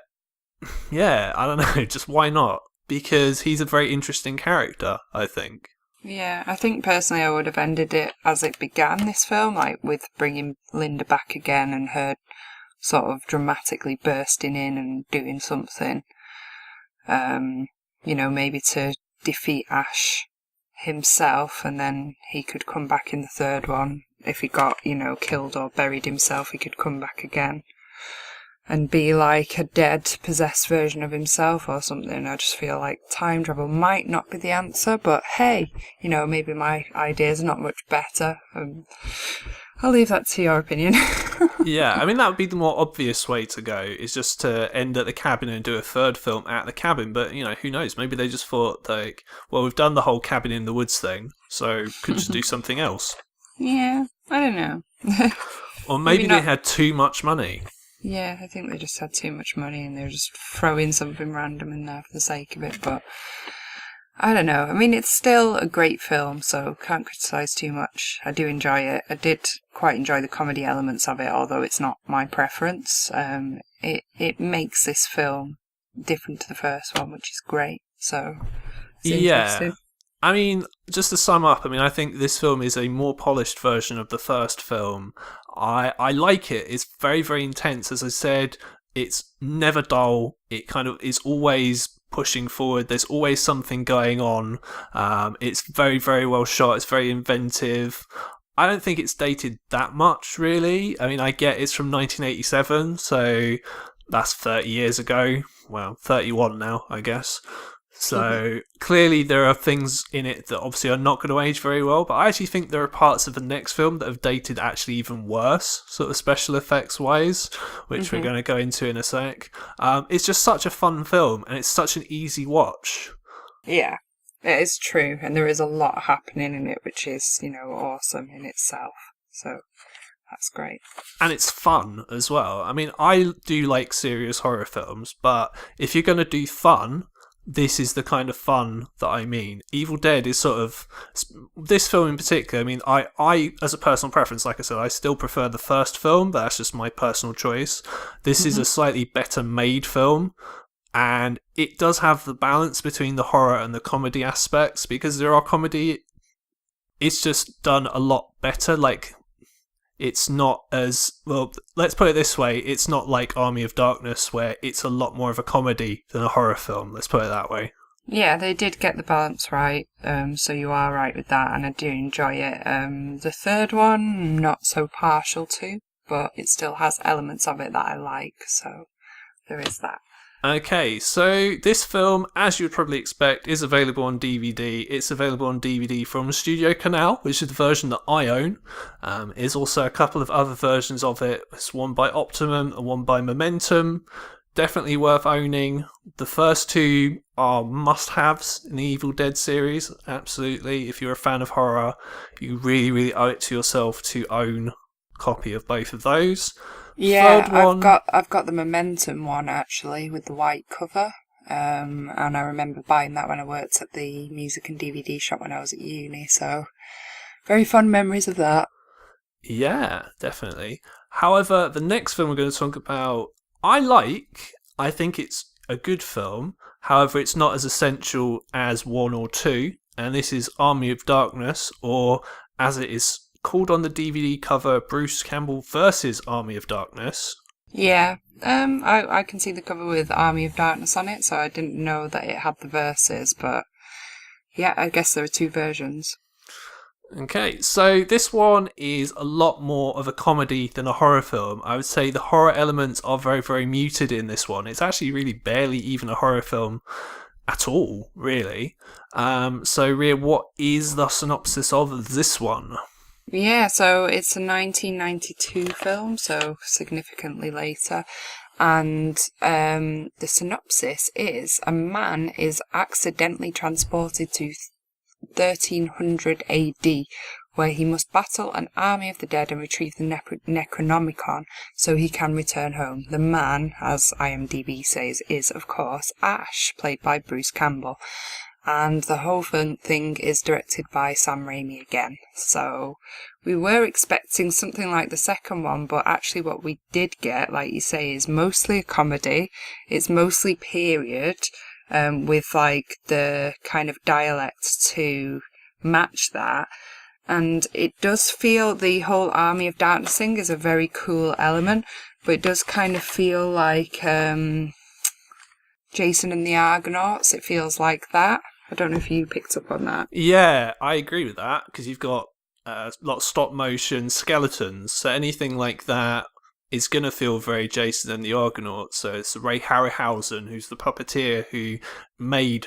Speaker 1: yeah, I don't know, just why not? Because he's a very interesting character, I think.
Speaker 2: Yeah, I think personally I would have ended it as it began, this film, like with bringing Linda back again and her sort of dramatically bursting in and doing something, maybe to defeat Ash himself, and then he could come back in the third one. If he got, killed or buried himself, he could come back again and be like a dead, possessed version of himself or something. I just feel like time travel might not be the answer, but hey, maybe my ideas are not much better. I'll leave that to your opinion.
Speaker 1: Yeah, I mean, that would be the more obvious way to go, is just to end at the cabin and do a third film at the cabin. But, who knows? Maybe they just thought, like, well, we've done the whole cabin in the woods thing, so could just do something else.
Speaker 2: Yeah, I don't know.
Speaker 1: Or maybe they had too much money.
Speaker 2: Yeah, I think they just had too much money and they were just throwing something random in there for the sake of it, but I don't know. I mean, it's still a great film, so can't criticise too much. I do enjoy it. I did quite enjoy the comedy elements of it, although it's not my preference. It makes this film different to the first one, which is great, so it's interesting.
Speaker 1: I mean, just to sum up, I think this film is a more polished version of the first film. I like it. It's very, very intense. As I said, it's never dull. It kind of is always pushing forward. There's always something going on. It's very, very well shot. It's very inventive. I don't think it's dated that much, really. I mean, I get it's from 1987, so that's 30 years ago. Well, 31 now, I guess. So clearly there are things in it that obviously are not going to age very well, but I actually think there are parts of the next film that have dated actually even worse, sort of special effects wise, which we're going to go into in a sec. It's just such a fun film, and it's such an easy watch.
Speaker 2: Yeah, it is true, and there is a lot happening in it, which is, awesome in itself. So that's great.
Speaker 1: And it's fun as well. I mean, I do like serious horror films, but if you're going to do fun, this is the kind of fun that I mean. Evil Dead is sort of... This film in particular, I mean, I as a personal preference, like I said, I still prefer the first film, but that's just my personal choice. This is a slightly better made film, and it does have the balance between the horror and the comedy aspects, because there are comedy... It's just done a lot better, like... It's not as... Well, let's put it this way. It's not like Army of Darkness, where it's a lot more of a comedy than a horror film. Let's put it that way.
Speaker 2: Yeah, they did get the balance right, so you are right with that, and I do enjoy it. The third one, not so partial to, but it still has elements of it that I like, so there is that.
Speaker 1: Okay, so this film, as you'd probably expect, is available on DVD. It's available on DVD from Studio Canal, which is the version that I own. There's also a couple of other versions of it. It's one by Optimum and one by Momentum. Definitely worth owning. The first two are must-haves in the Evil Dead series. Absolutely. If you're a fan of horror, you really, really owe it to yourself to own a copy of both of those.
Speaker 2: Yeah, I've got the Momentum one actually with the white cover, and I remember buying that when I worked at the music and DVD shop when I was at uni. So, very fond memories of that.
Speaker 1: Yeah, definitely. However, the next film we're going to talk about, I think it's a good film. However, it's not as essential as 1 or 2, and this is Army of Darkness, or as it is called on the DVD cover, Bruce Campbell versus Army of Darkness.
Speaker 2: Yeah, I can see the cover with Army of Darkness on it, so I didn't know that it had the verses, but yeah, I guess there are 2 versions.
Speaker 1: Okay, so this one is a lot more of a comedy than a horror film. I would say the horror elements are very, very muted in this one. It's actually really barely even a horror film at all, really. So, Rhea, what is the synopsis of this one?
Speaker 2: Yeah, so it's a 1992 film, so significantly later. And the synopsis is a man is accidentally transported to 1300 AD, where he must battle an army of the dead and retrieve the Necronomicon so he can return home. The man, as IMDb says, is, of course, Ash, played by Bruce Campbell. And the whole thing is directed by Sam Raimi again. So we were expecting something like the second one, but actually what we did get, like you say, is mostly a comedy. It's mostly period, with like the kind of dialect to match that. And it does feel the whole Army of Darkness thing is a very cool element, but it does kind of feel like Jason and the Argonauts. It feels like that. I don't know if you picked up on that.
Speaker 1: Yeah, I agree with that, because you've got a lot of stop motion skeletons, so anything like that is going to feel very Jason and the Argonauts. So it's Ray Harryhausen, who's the puppeteer who made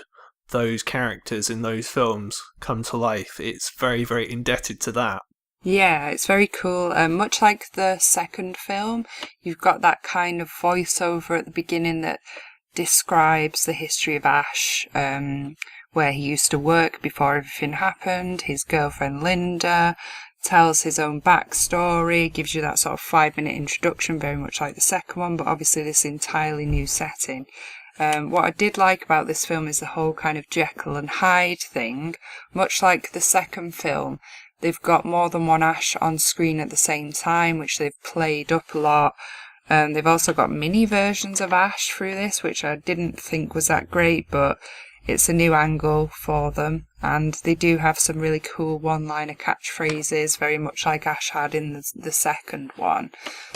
Speaker 1: those characters in those films come to life. It's very, very indebted to that.
Speaker 2: Yeah, it's very cool. Much like the second film, you've got that kind of voiceover at the beginning that describes the history of Ash, where he used to work before everything happened. His girlfriend Linda tells his own backstory, gives you that sort of 5-minute introduction, very much like the second one, but obviously this entirely new setting. What I did like about this film is the whole kind of Jekyll and Hyde thing. Much like the second film, they've got more than one Ash on screen at the same time, which they've played up a lot. They've also got mini versions of Ash through this, which I didn't think was that great, but it's a new angle for them, and they do have some really cool one-liner catchphrases, very much like Ash had in the second one.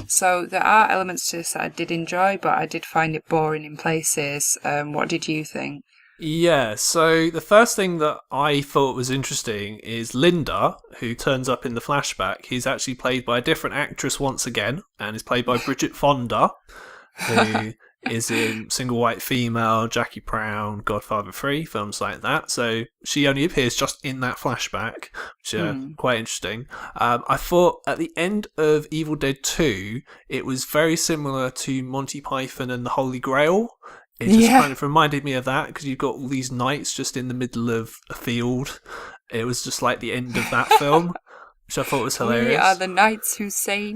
Speaker 2: So there are elements to this that I did enjoy, but I did find it boring in places. What did you think?
Speaker 1: Yeah, so the first thing that I thought was interesting is Linda, who turns up in the flashback. He's actually played by a different actress once again, and is played by Bridget Fonda, who is in Single White Female, Jackie Brown, Godfather 3, films like that. So she only appears just in that flashback, which are quite interesting. I thought at the end of Evil Dead 2, it was very similar to Monty Python and the Holy Grail. It just kind of reminded me of that, because you've got all these knights just in the middle of a field. It was just like the end of that film, which I thought was hilarious.
Speaker 2: We are the knights who say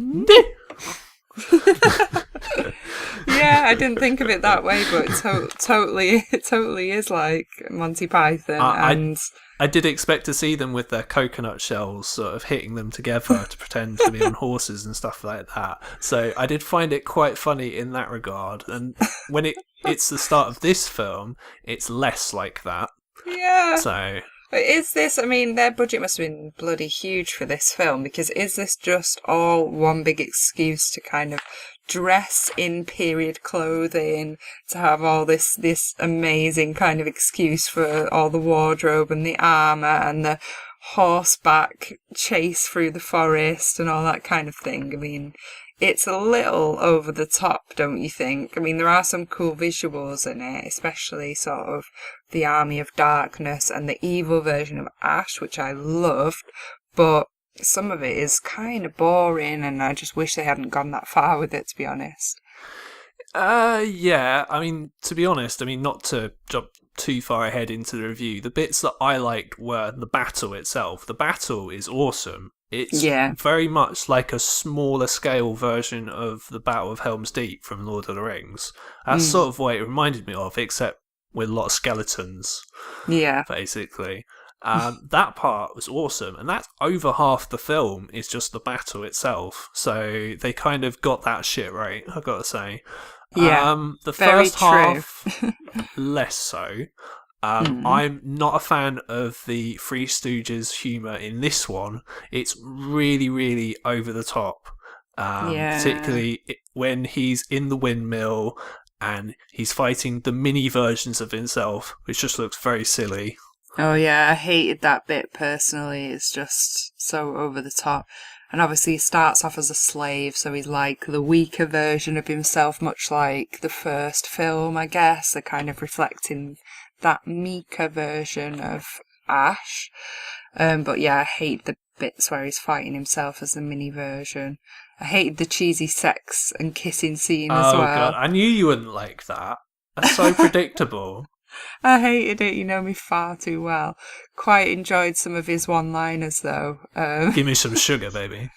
Speaker 2: Yeah, I didn't think of it that way, but it totally is like Monty Python.
Speaker 1: I did expect to see them with their coconut shells sort of hitting them together to pretend to be on horses and stuff like that. So I did find it quite funny in that regard. And when it's the start of this film, it's less like that.
Speaker 2: Yeah.
Speaker 1: So...
Speaker 2: But is this, I mean, their budget must have been bloody huge for this film, because is this just all one big excuse to kind of dress in period clothing, to have all this amazing kind of excuse for all the wardrobe and the armour and the horseback chase through the forest and all that kind of thing? I mean, it's a little over the top, don't you think? I mean, there are some cool visuals in it, especially sort of the Army of Darkness and the evil version of Ash, which I loved, but some of it is kind of boring, and I just wish they hadn't gone that far with it, to be honest.
Speaker 1: Yeah, I mean, to be honest, not to jump too far ahead into the review, the bits that I liked were the battle itself. The battle is awesome. It's very much like a smaller scale version of the Battle of Helm's Deep from Lord of the Rings. That's sort of what it reminded me of, except with a lot of skeletons. Yeah. Basically. That part was awesome, and that's over half the film is just the battle itself. So they kind of got that shit right, I've got to say.
Speaker 2: Yeah,
Speaker 1: the first half, less so. I'm not a fan of the Three Stooges humour in this one. It's really, really over the top. Particularly when he's in the windmill and he's fighting the mini versions of himself, which just looks very silly.
Speaker 2: Oh yeah, I hated that bit personally. It's just so over the top. And obviously he starts off as a slave, so he's like the weaker version of himself, much like the first film, I guess. They're kind of reflecting that meeker version of Ash. But yeah, I hate the bits where he's fighting himself as the mini version. I hated the cheesy sex and kissing scene as well. Oh god,
Speaker 1: I knew you wouldn't like that. That's so predictable.
Speaker 2: I hated it, you know me far too well. Quite enjoyed some of his one-liners though.
Speaker 1: Give me some sugar, baby.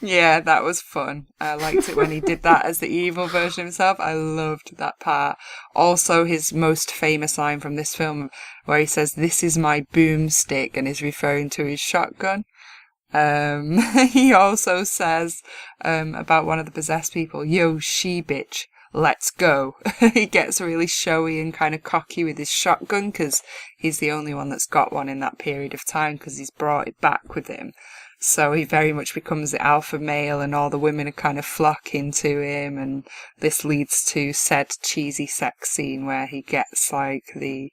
Speaker 2: Yeah, that was fun. I liked it when he did that as the evil version of himself. I loved that part. Also, his most famous line from this film, where he says, "This is my boomstick," and is referring to his shotgun. He also says about one of the possessed people, "Yo, she bitch, let's go." He gets really showy and kind of cocky with his shotgun, because he's the only one that's got one in that period of time, because he's brought it back with him. So he very much becomes the alpha male, and all the women are kind of flocking to him, and this leads to said cheesy sex scene where he gets the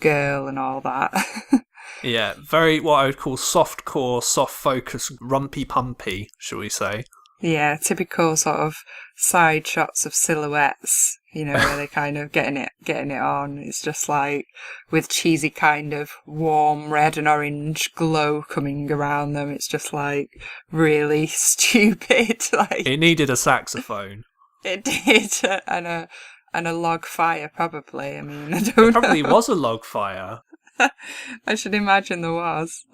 Speaker 2: girl and all that.
Speaker 1: Yeah, very what I would call soft core, soft focus, rumpy pumpy, shall we say.
Speaker 2: Yeah, typical sort of side shots of silhouettes, you know, where they're kind of getting it on. It's just like with cheesy kind of warm red and orange glow coming around them. It's just like really stupid. Like
Speaker 1: it needed a saxophone.
Speaker 2: It did, and a log fire probably. I mean, I don't
Speaker 1: know.
Speaker 2: There
Speaker 1: probably was a log fire.
Speaker 2: I should imagine there was.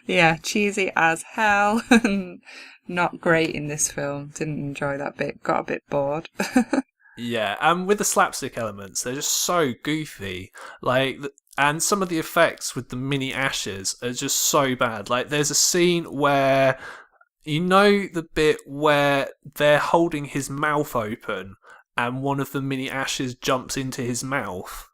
Speaker 2: Yeah, cheesy as hell. Not great in this film. Didn't enjoy that bit. Got a bit bored.
Speaker 1: Yeah, and with the slapstick elements, they're just so goofy. And some of the effects with the mini ashes are just so bad. Like, there's a scene where, you know, the bit where they're holding his mouth open and one of the mini ashes jumps into his mouth.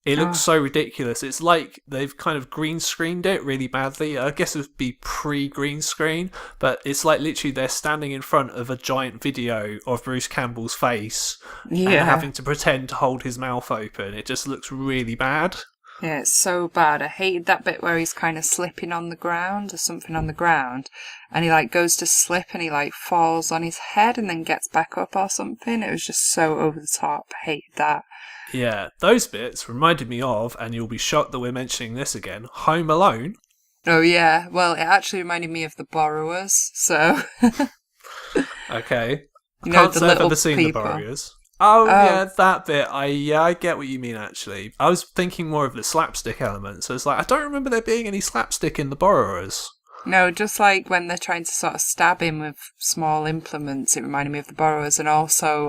Speaker 1: It looks so ridiculous. It's like they've kind of green screened it really badly. I guess it would be pre-green screen, but it's like literally they're standing in front of a giant video of Bruce Campbell's face and having to pretend to hold his mouth open. It just looks really bad.
Speaker 2: Yeah, it's so bad. I hated that bit where he's kind of slipping on the ground or something on the ground, and he like goes to slip and he like falls on his head and then gets back up or something. It was just so over the top. I hated that.
Speaker 1: Yeah, those bits reminded me of, and you'll be shocked that we're mentioning this again, Home Alone.
Speaker 2: Oh yeah, well, it actually reminded me of The Borrowers. So
Speaker 1: Okay. I
Speaker 2: you know
Speaker 1: can't
Speaker 2: the
Speaker 1: say I've
Speaker 2: little
Speaker 1: ever seen The
Speaker 2: people.
Speaker 1: Borrowers. Oh,
Speaker 2: Oh
Speaker 1: yeah, that bit. I get what you mean, actually. I was thinking more of the slapstick element, so it's like, I don't remember there being any slapstick in The Borrowers.
Speaker 2: no, just like when they're trying to sort of stab him with small implements, it reminded me of The Borrowers, and also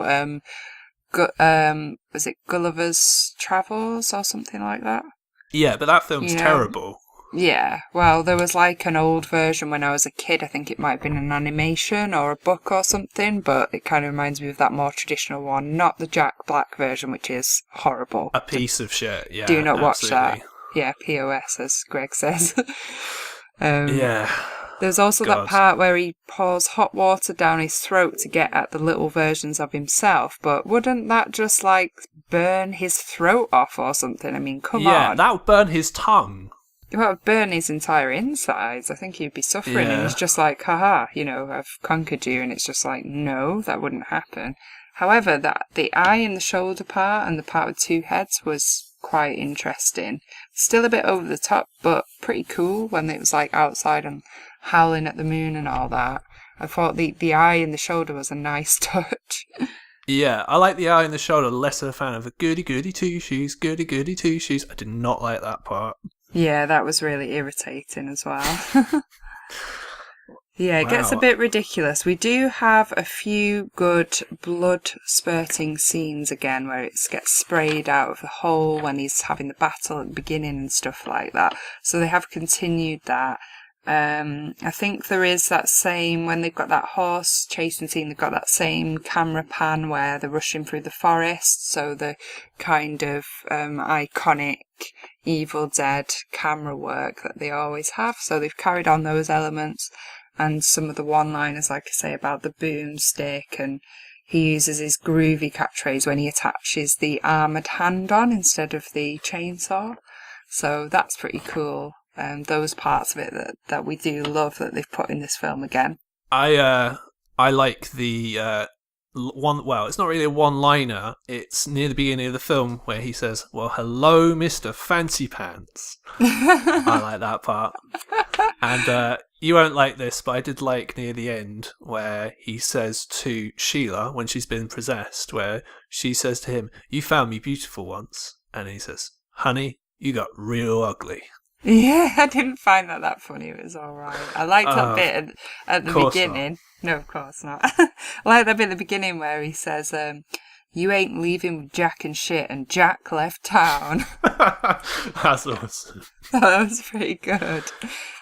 Speaker 2: was it Gulliver's Travels or something like that?
Speaker 1: Yeah, but that film's
Speaker 2: You know,
Speaker 1: terrible.
Speaker 2: yeah, well, there was like an old version when I was a kid. I think it might have been an animation or a book or something, but it kind of reminds me of that more traditional one, not the Jack Black version, which is horrible.
Speaker 1: A piece of shit,
Speaker 2: Do
Speaker 1: yeah,
Speaker 2: not watch that.
Speaker 1: absolutely.
Speaker 2: Yeah, POS, as Greg says. um,
Speaker 1: Yeah,
Speaker 2: there's also that
Speaker 1: God.
Speaker 2: part where he pours hot water down his throat to get at the little versions of himself, but wouldn't that just like burn his throat off or something? I mean, come
Speaker 1: Yeah,
Speaker 2: on.
Speaker 1: that would burn his tongue.
Speaker 2: It would burn his entire insides. I think he'd be suffering, and he's
Speaker 1: Yeah.
Speaker 2: just like, haha, I've conquered you, and it's just like, no, that wouldn't happen. However, that the eye and the shoulder part and the part with two heads was quite interesting. Still a bit over the top, but pretty cool when it was like outside and howling at the moon and all that. I thought the eye and the shoulder was a nice touch.
Speaker 1: Yeah, I like the eye and the shoulder, less of a fan of the goody goody two shoes, goody goody two shoes. I did not like that part.
Speaker 2: Yeah, that was really irritating as well. Yeah, it gets a
Speaker 1: Wow.
Speaker 2: bit ridiculous. We do have a few good blood spurting scenes again where it gets sprayed out of the hole when he's having the battle at the beginning and stuff like that. So they have continued that. I think there is that same, when they've got that horse chasing scene, they've got that same camera pan where they're rushing through the forest. So the kind of iconic Evil Dead camera work that they always have. So they've carried on those elements. And some of the one-liners, like I say, about the boomstick, and he uses his groovy catchphrase when he attaches the armoured hand on instead of the chainsaw. So that's pretty cool. Those parts of it that we do love that they've put in this film again.
Speaker 1: I like the one. Well, it's not really a one-liner. It's near the beginning of the film where he says, "Well, hello, Mr. Fancy Pants." I like that part. And you won't like this, but I did like near the end where he says to Sheila when she's been possessed, where she says to him, "You found me beautiful once," and he says, "Honey, you got real ugly."
Speaker 2: Yeah, I didn't find that funny. It was alright. I liked that bit at the
Speaker 1: course
Speaker 2: beginning. No, of course not. I like that bit at the beginning where he says, you ain't leaving with Jack and shit, and Jack left town.
Speaker 1: That's awesome.
Speaker 2: That was pretty good.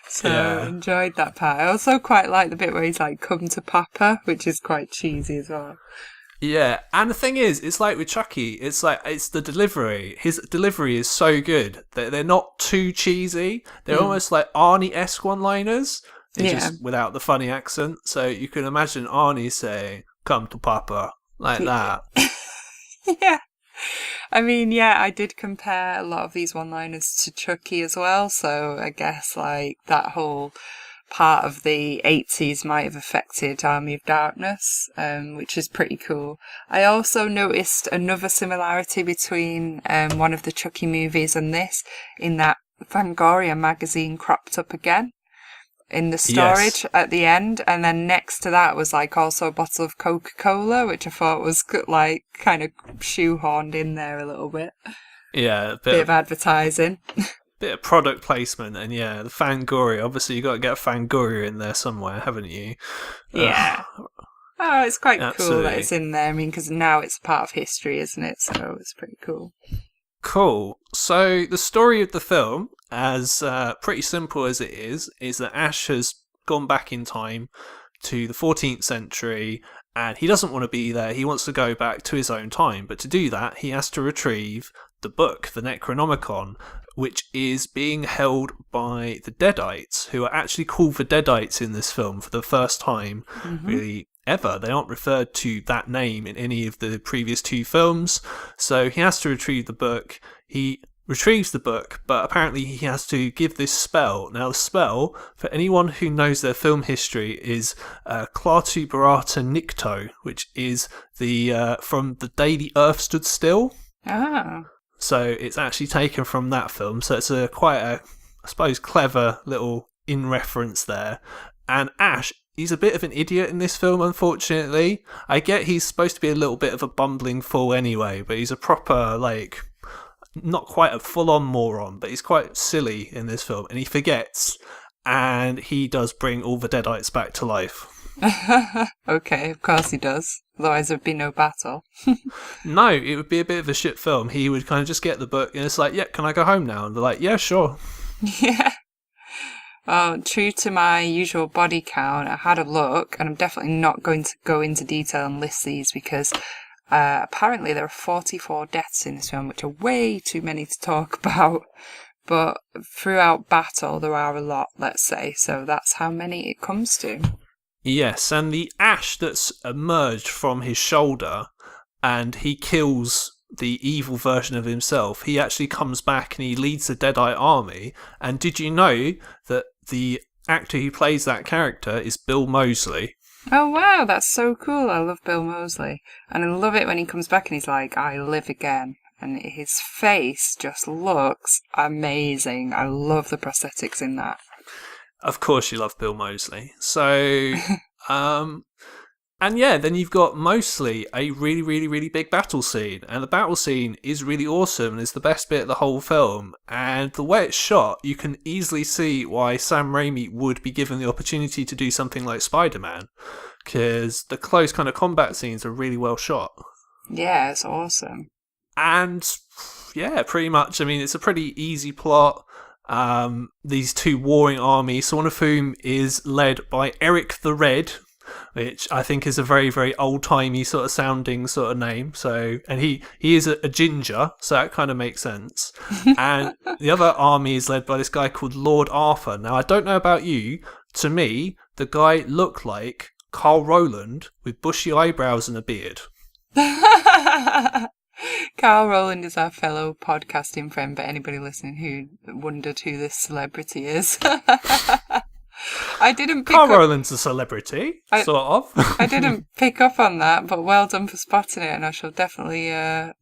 Speaker 2: So
Speaker 1: Yeah.
Speaker 2: I enjoyed that part. I also quite like the bit where he's like, come to Papa, which is quite cheesy as well.
Speaker 1: Yeah, and the thing is, it's like with Chucky, it's the delivery. His delivery is so good that they're not too cheesy. They're almost like Arnie-esque one-liners. It's just without the funny accent. So you can imagine Arnie saying, "Come to Papa," like that.
Speaker 2: Yeah. I mean, yeah, I did compare a lot of these one-liners to Chucky as well, so I guess, like, that whole part of the 80s might have affected Army of Darkness, which is pretty cool. I also noticed another similarity between one of the Chucky movies and this, in that Fangoria magazine cropped up again in the storage at the end, and then next to that was like also a bottle of Coca-Cola, which I thought was like kind of shoehorned in there a little bit.
Speaker 1: Yeah, a
Speaker 2: Bit of advertising.
Speaker 1: bit of product placement, and yeah, the Fangoria. Obviously, you got to get a Fangoria in there somewhere, haven't you?
Speaker 2: Yeah. Oh, it's quite cool
Speaker 1: Absolutely.
Speaker 2: that it's in there. I mean, because now it's part of history, isn't it? So it's pretty cool.
Speaker 1: Cool. So the story of the film, as pretty simple as it is that Ash has gone back in time to the 14th century, and he doesn't want to be there. He wants to go back to his own time, but to do that, he has to retrieve the book, the Necronomicon, which is being held by the Deadites, who are actually called the Deadites in this film for the first time, really ever. They aren't referred to that name in any of the previous two films, so he has to retrieve the book. He retrieves the book, but apparently he has to give this spell. Now, the spell, for anyone who knows their film history, is Klaatu Barata Nikto, which is the from The Day the Earth Stood Still.
Speaker 2: Ah.
Speaker 1: So it's actually taken from that film. So it's quite a, I suppose, clever little in-reference there. And Ash, he's a bit of an idiot in this film, unfortunately. I get he's supposed to be a little bit of a bumbling fool anyway, but he's a proper, like, not quite a full-on moron, but he's quite silly in this film, and he forgets, and he does bring all the Deadites back to life.
Speaker 2: Okay, of course he does. Otherwise there'd be no battle.
Speaker 1: No, it would be a bit of a shit film. He would kind of just get the book, and it's like, yeah, can I go home now? And they're like, yeah, sure.
Speaker 2: Yeah. Well, true to my usual body count, I had a look, and I'm definitely not going to go into detail and list these because apparently there are 44 deaths in this film, which are way too many to talk about. But throughout battle, there are a lot, let's say. So that's how many it comes to.
Speaker 1: Yes, and the ash that's emerged from his shoulder and he kills the evil version of himself, he actually comes back and he leads the Deadite army. And did you know that the actor who plays that character is Bill Moseley?
Speaker 2: Oh wow, that's so cool. I love Bill Moseley. And I love it when he comes back and he's like, I live again. And his face just looks amazing. I love the prosthetics in that.
Speaker 1: Of course you love Bill Moseley. So, and yeah, then you've got mostly a really, really, really big battle scene. And the battle scene is really awesome and is the best bit of the whole film. And the way it's shot, you can easily see why Sam Raimi would be given the opportunity to do something like Spider-Man. Because the close kind of combat scenes are really well shot.
Speaker 2: Yeah, it's awesome.
Speaker 1: And yeah, pretty much, I mean, it's a pretty easy plot. These two warring armies, one of whom is led by Eric the Red, which I think is a very, very old-timey sort of sounding sort of name. So, and he is a ginger, so that kind of makes sense. And the other army is led by this guy called Lord Arthur. Now, I don't know about you, to me, the guy looked like Carl Rowland with bushy eyebrows and a beard.
Speaker 2: Carl Rowland is our fellow podcasting friend, but anybody listening who wondered who this celebrity is. I didn't pick
Speaker 1: Carl
Speaker 2: up...
Speaker 1: Rowland's a celebrity, sort of.
Speaker 2: I didn't pick up on that, but well done for spotting it, and I shall definitely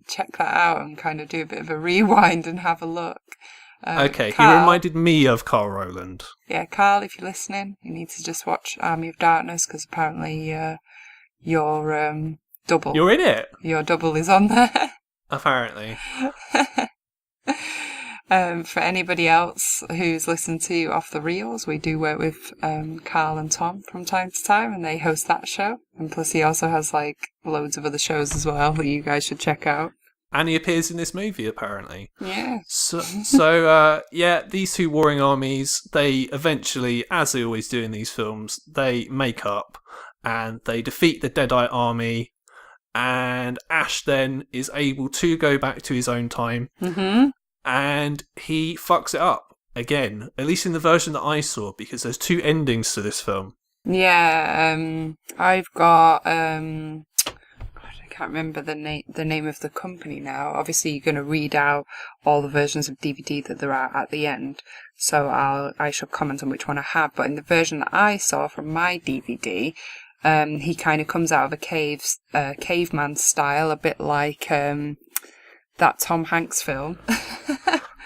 Speaker 2: check that out and kind of do a bit of a rewind and have a look.
Speaker 1: Okay,
Speaker 2: Carl,
Speaker 1: he reminded me of Carl Rowland.
Speaker 2: Yeah, Carl, if you're listening, you need to just watch Army of Darkness, because apparently your double...
Speaker 1: You're in it?
Speaker 2: Your double is on there.
Speaker 1: Apparently.
Speaker 2: For anybody else who's listened to Off the Reels, we do work with Carl and Tom from time to time, and they host that show. And plus he also has like loads of other shows as well that you guys should check out.
Speaker 1: And he appears in this movie, apparently.
Speaker 2: Yeah.
Speaker 1: So yeah, these two warring armies, they eventually, as they always do in these films, they make up and they defeat the Deadite army. And Ash then is able to go back to his own time.
Speaker 2: Mm-hmm.
Speaker 1: And he fucks it up again, at least in the version that I saw, because there's two endings to this film.
Speaker 2: Yeah, I've got I can't remember the name of the company now. Obviously, you're going to read out all the versions of DVD that there are at the end, so I shall comment on which one I have. But in the version that I saw from my DVD, he kind of comes out of a caveman style, a bit like that Tom Hanks film.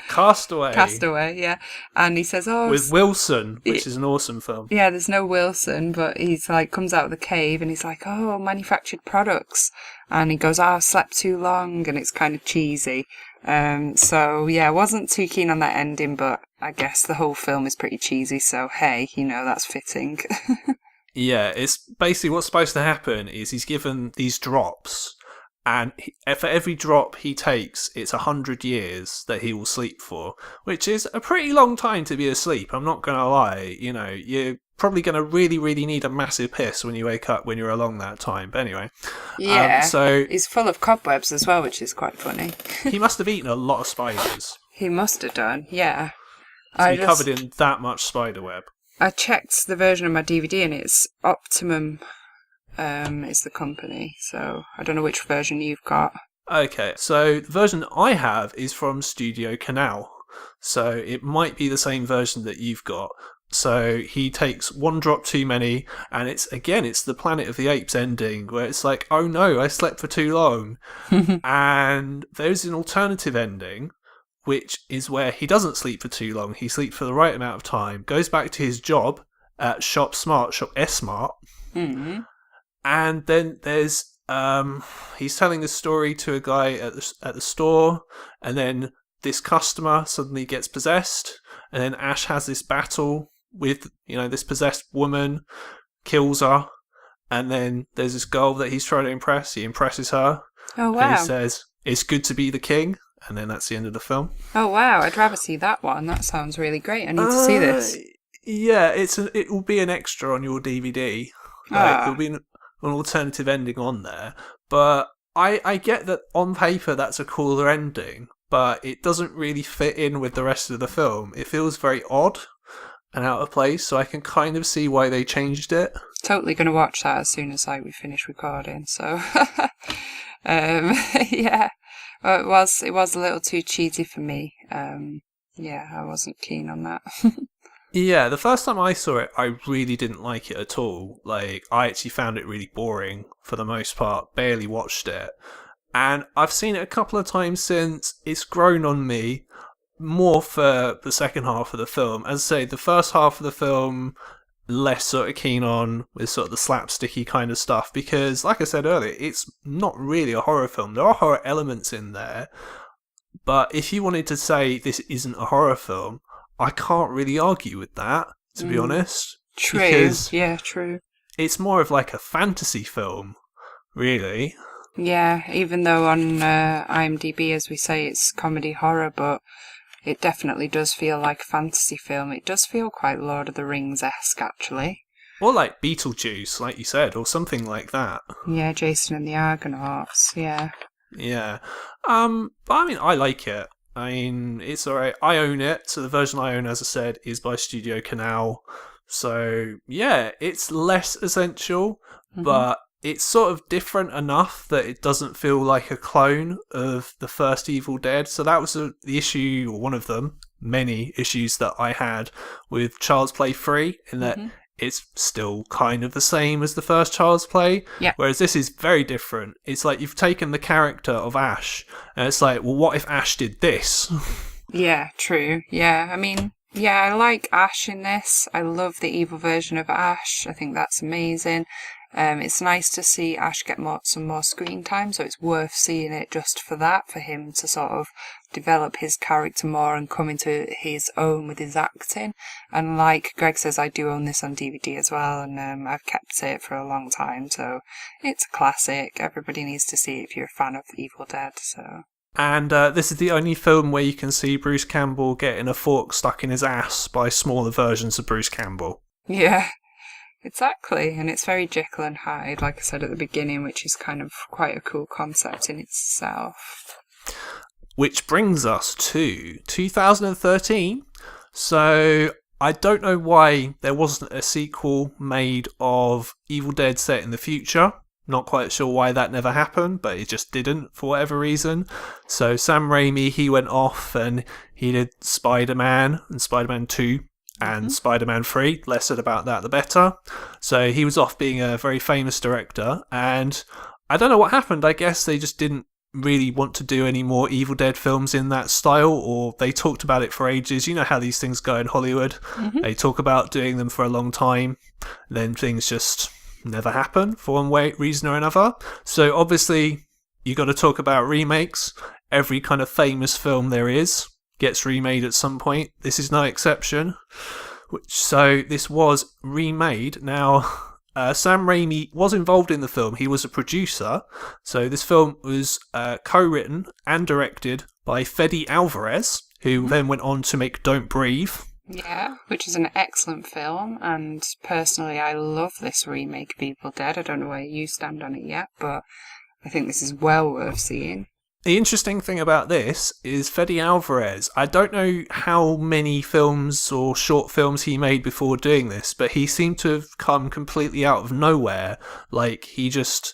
Speaker 1: Castaway,
Speaker 2: yeah. And he says,
Speaker 1: with Wilson, which is an awesome film.
Speaker 2: Yeah, there's no Wilson, but he's like, comes out of the cave and he's like, oh, manufactured products. And he goes, I've slept too long, and it's kind of cheesy. So yeah, I wasn't too keen on that ending, but I guess the whole film is pretty cheesy, so hey, that's fitting.
Speaker 1: Yeah, it's basically what's supposed to happen is he's given these drops, and for every drop he takes, it's 100 years that he will sleep for, which is a pretty long time to be asleep. I'm not going to lie. You're probably going to really, really need a massive piss when you wake up when you're along that time. But anyway.
Speaker 2: Yeah,
Speaker 1: so
Speaker 2: he's full of cobwebs as well, which is quite funny.
Speaker 1: He must have eaten a lot of spiders.
Speaker 2: He must have done, yeah.
Speaker 1: To be covered in that much spider web.
Speaker 2: I checked the version of my DVD and it's Optimum is the company, so I don't know which version you've got.
Speaker 1: Okay, so the version I have is from Studio Canal. So it might be the same version that you've got. So he takes one drop too many, and it's the Planet of the Apes ending where it's like, oh no, I slept for too long. And there's an alternative ending, which is where he doesn't sleep for too long. He sleeps for the right amount of time, goes back to his job at Shop S Smart,
Speaker 2: Hmm.
Speaker 1: and then there's he's telling a story to a guy at the store, and then this customer suddenly gets possessed, and then Ash has this battle with this possessed woman, kills her, and then there's this girl that he's trying to impress. He impresses her,
Speaker 2: Oh
Speaker 1: and he
Speaker 2: wow.
Speaker 1: says it's good to be the king, and then that's the end of the film.
Speaker 2: Oh wow. I'd rather see that one. That sounds really great. I need to see this.
Speaker 1: Yeah, it will be an extra on your DVD. Like there'll
Speaker 2: Ah.
Speaker 1: be an alternative ending on there, but I get that on paper that's a cooler ending, but it doesn't really fit in with the rest of the film. It feels very odd and out of place, so I can kind of see why they changed it.
Speaker 2: Totally going to watch that as soon as we finish recording. So, yeah, well, it was a little too cheesy for me. Yeah, I wasn't keen on that.
Speaker 1: Yeah, the first time I saw it, I really didn't like it at all. Like, I actually found it really boring for the most part, barely watched it. And I've seen it a couple of times since. It's grown on me more for the second half of the film. As I say, the first half of the film, less sort of keen on with sort of the slapsticky kind of stuff, because, like I said earlier, it's not really a horror film. There are horror elements in there, but if you wanted to say this isn't a horror film, I can't really argue with that, to be honest.
Speaker 2: True.
Speaker 1: Because
Speaker 2: Yeah, true.
Speaker 1: it's more of like a fantasy film, really.
Speaker 2: Yeah, even though on IMDb, as we say, it's comedy horror, but it definitely does feel like a fantasy film. It does feel quite Lord of the Rings-esque, actually.
Speaker 1: Or like Beetlejuice, like you said, or something like that.
Speaker 2: Yeah, Jason and the Argonauts, yeah.
Speaker 1: Yeah. But I mean, I like it. I mean, it's alright. I own it. So the version I own, as I said, is by Studio Canal. So yeah, it's less essential, but it's sort of different enough that it doesn't feel like a clone of the first Evil Dead. So that was the issue, or one of them, many issues that I had with Child's Play 3, in that it's still kind of the same as the first Child's Play.
Speaker 2: Yeah.
Speaker 1: Whereas this is very different. It's like you've taken the character of Ash, and it's like, well, what if Ash did this?
Speaker 2: Yeah, true. Yeah, I mean, yeah, I like Ash in this. I love the evil version of Ash. I think that's amazing. It's nice to see Ash get some more screen time, so it's worth seeing it just for that, for him to sort of develop his character more and come into his own with his acting. And like Greg says, I do own this on DVD as well, and I've kept it for a long time, so it's a classic. Everybody needs to see it if you're a fan of Evil Dead, so...
Speaker 1: And this is the only film where you can see Bruce Campbell getting a fork stuck in his ass by smaller versions of Bruce Campbell.
Speaker 2: Yeah. Exactly, and it's very Jekyll and Hyde, like I said at the beginning, which is kind of quite a cool concept in itself.
Speaker 1: Which brings us to 2013. So I don't know why there wasn't a sequel made of Evil Dead set in the future. Not quite sure why that never happened, but it just didn't for whatever reason. So Sam Raimi, he went off and he did Spider-Man and Spider-Man 2. And Spider-Man 3, less said about that the better. So he was off being a very famous director, and I don't know what happened. I guess they just didn't really want to do any more Evil Dead films in that style, or they talked about it for ages. You know how these things go in Hollywood. They talk about doing them for a long time, then things just never happen for one reason or another. So obviously, you got to talk about remakes. Every kind of famous film there is gets remade at some point. This is no exception. So this was remade. Now, Sam Raimi was involved in the film. He was a producer. So this film was co-written and directed by Fede Alvarez, who then went on to make Don't Breathe.
Speaker 2: Yeah, which is an excellent film, and personally I love this remake of Evil Dead. I don't know where you stand on it yet, but I think this is well worth seeing.
Speaker 1: The interesting thing about this is Fede Alvarez. I don't know how many films or short films he made before doing this, but he seemed to have come completely out of nowhere. Like, he just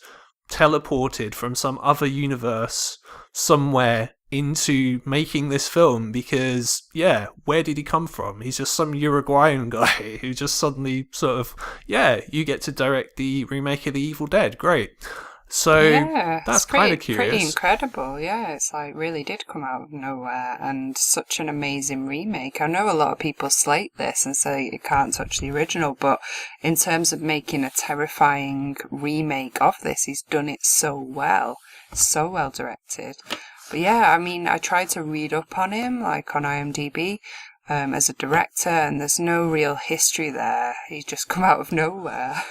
Speaker 1: teleported from some other universe somewhere into making this film because, yeah, where did he come from? He's just some Uruguayan guy who just suddenly sort of, yeah, you get to direct the remake of The Evil Dead. Great. So
Speaker 2: Yeah, it's
Speaker 1: that's kind of
Speaker 2: pretty
Speaker 1: curious.
Speaker 2: incredible. Yeah, it's like really did come out of nowhere and such an amazing remake. I know a lot of people slate this and say it can't touch the original, but in terms of making a terrifying remake of this, he's done it so well directed. But yeah, I mean, I tried to read up on him, like on IMDb, as a director, and there's no real history there. He's just come out of nowhere.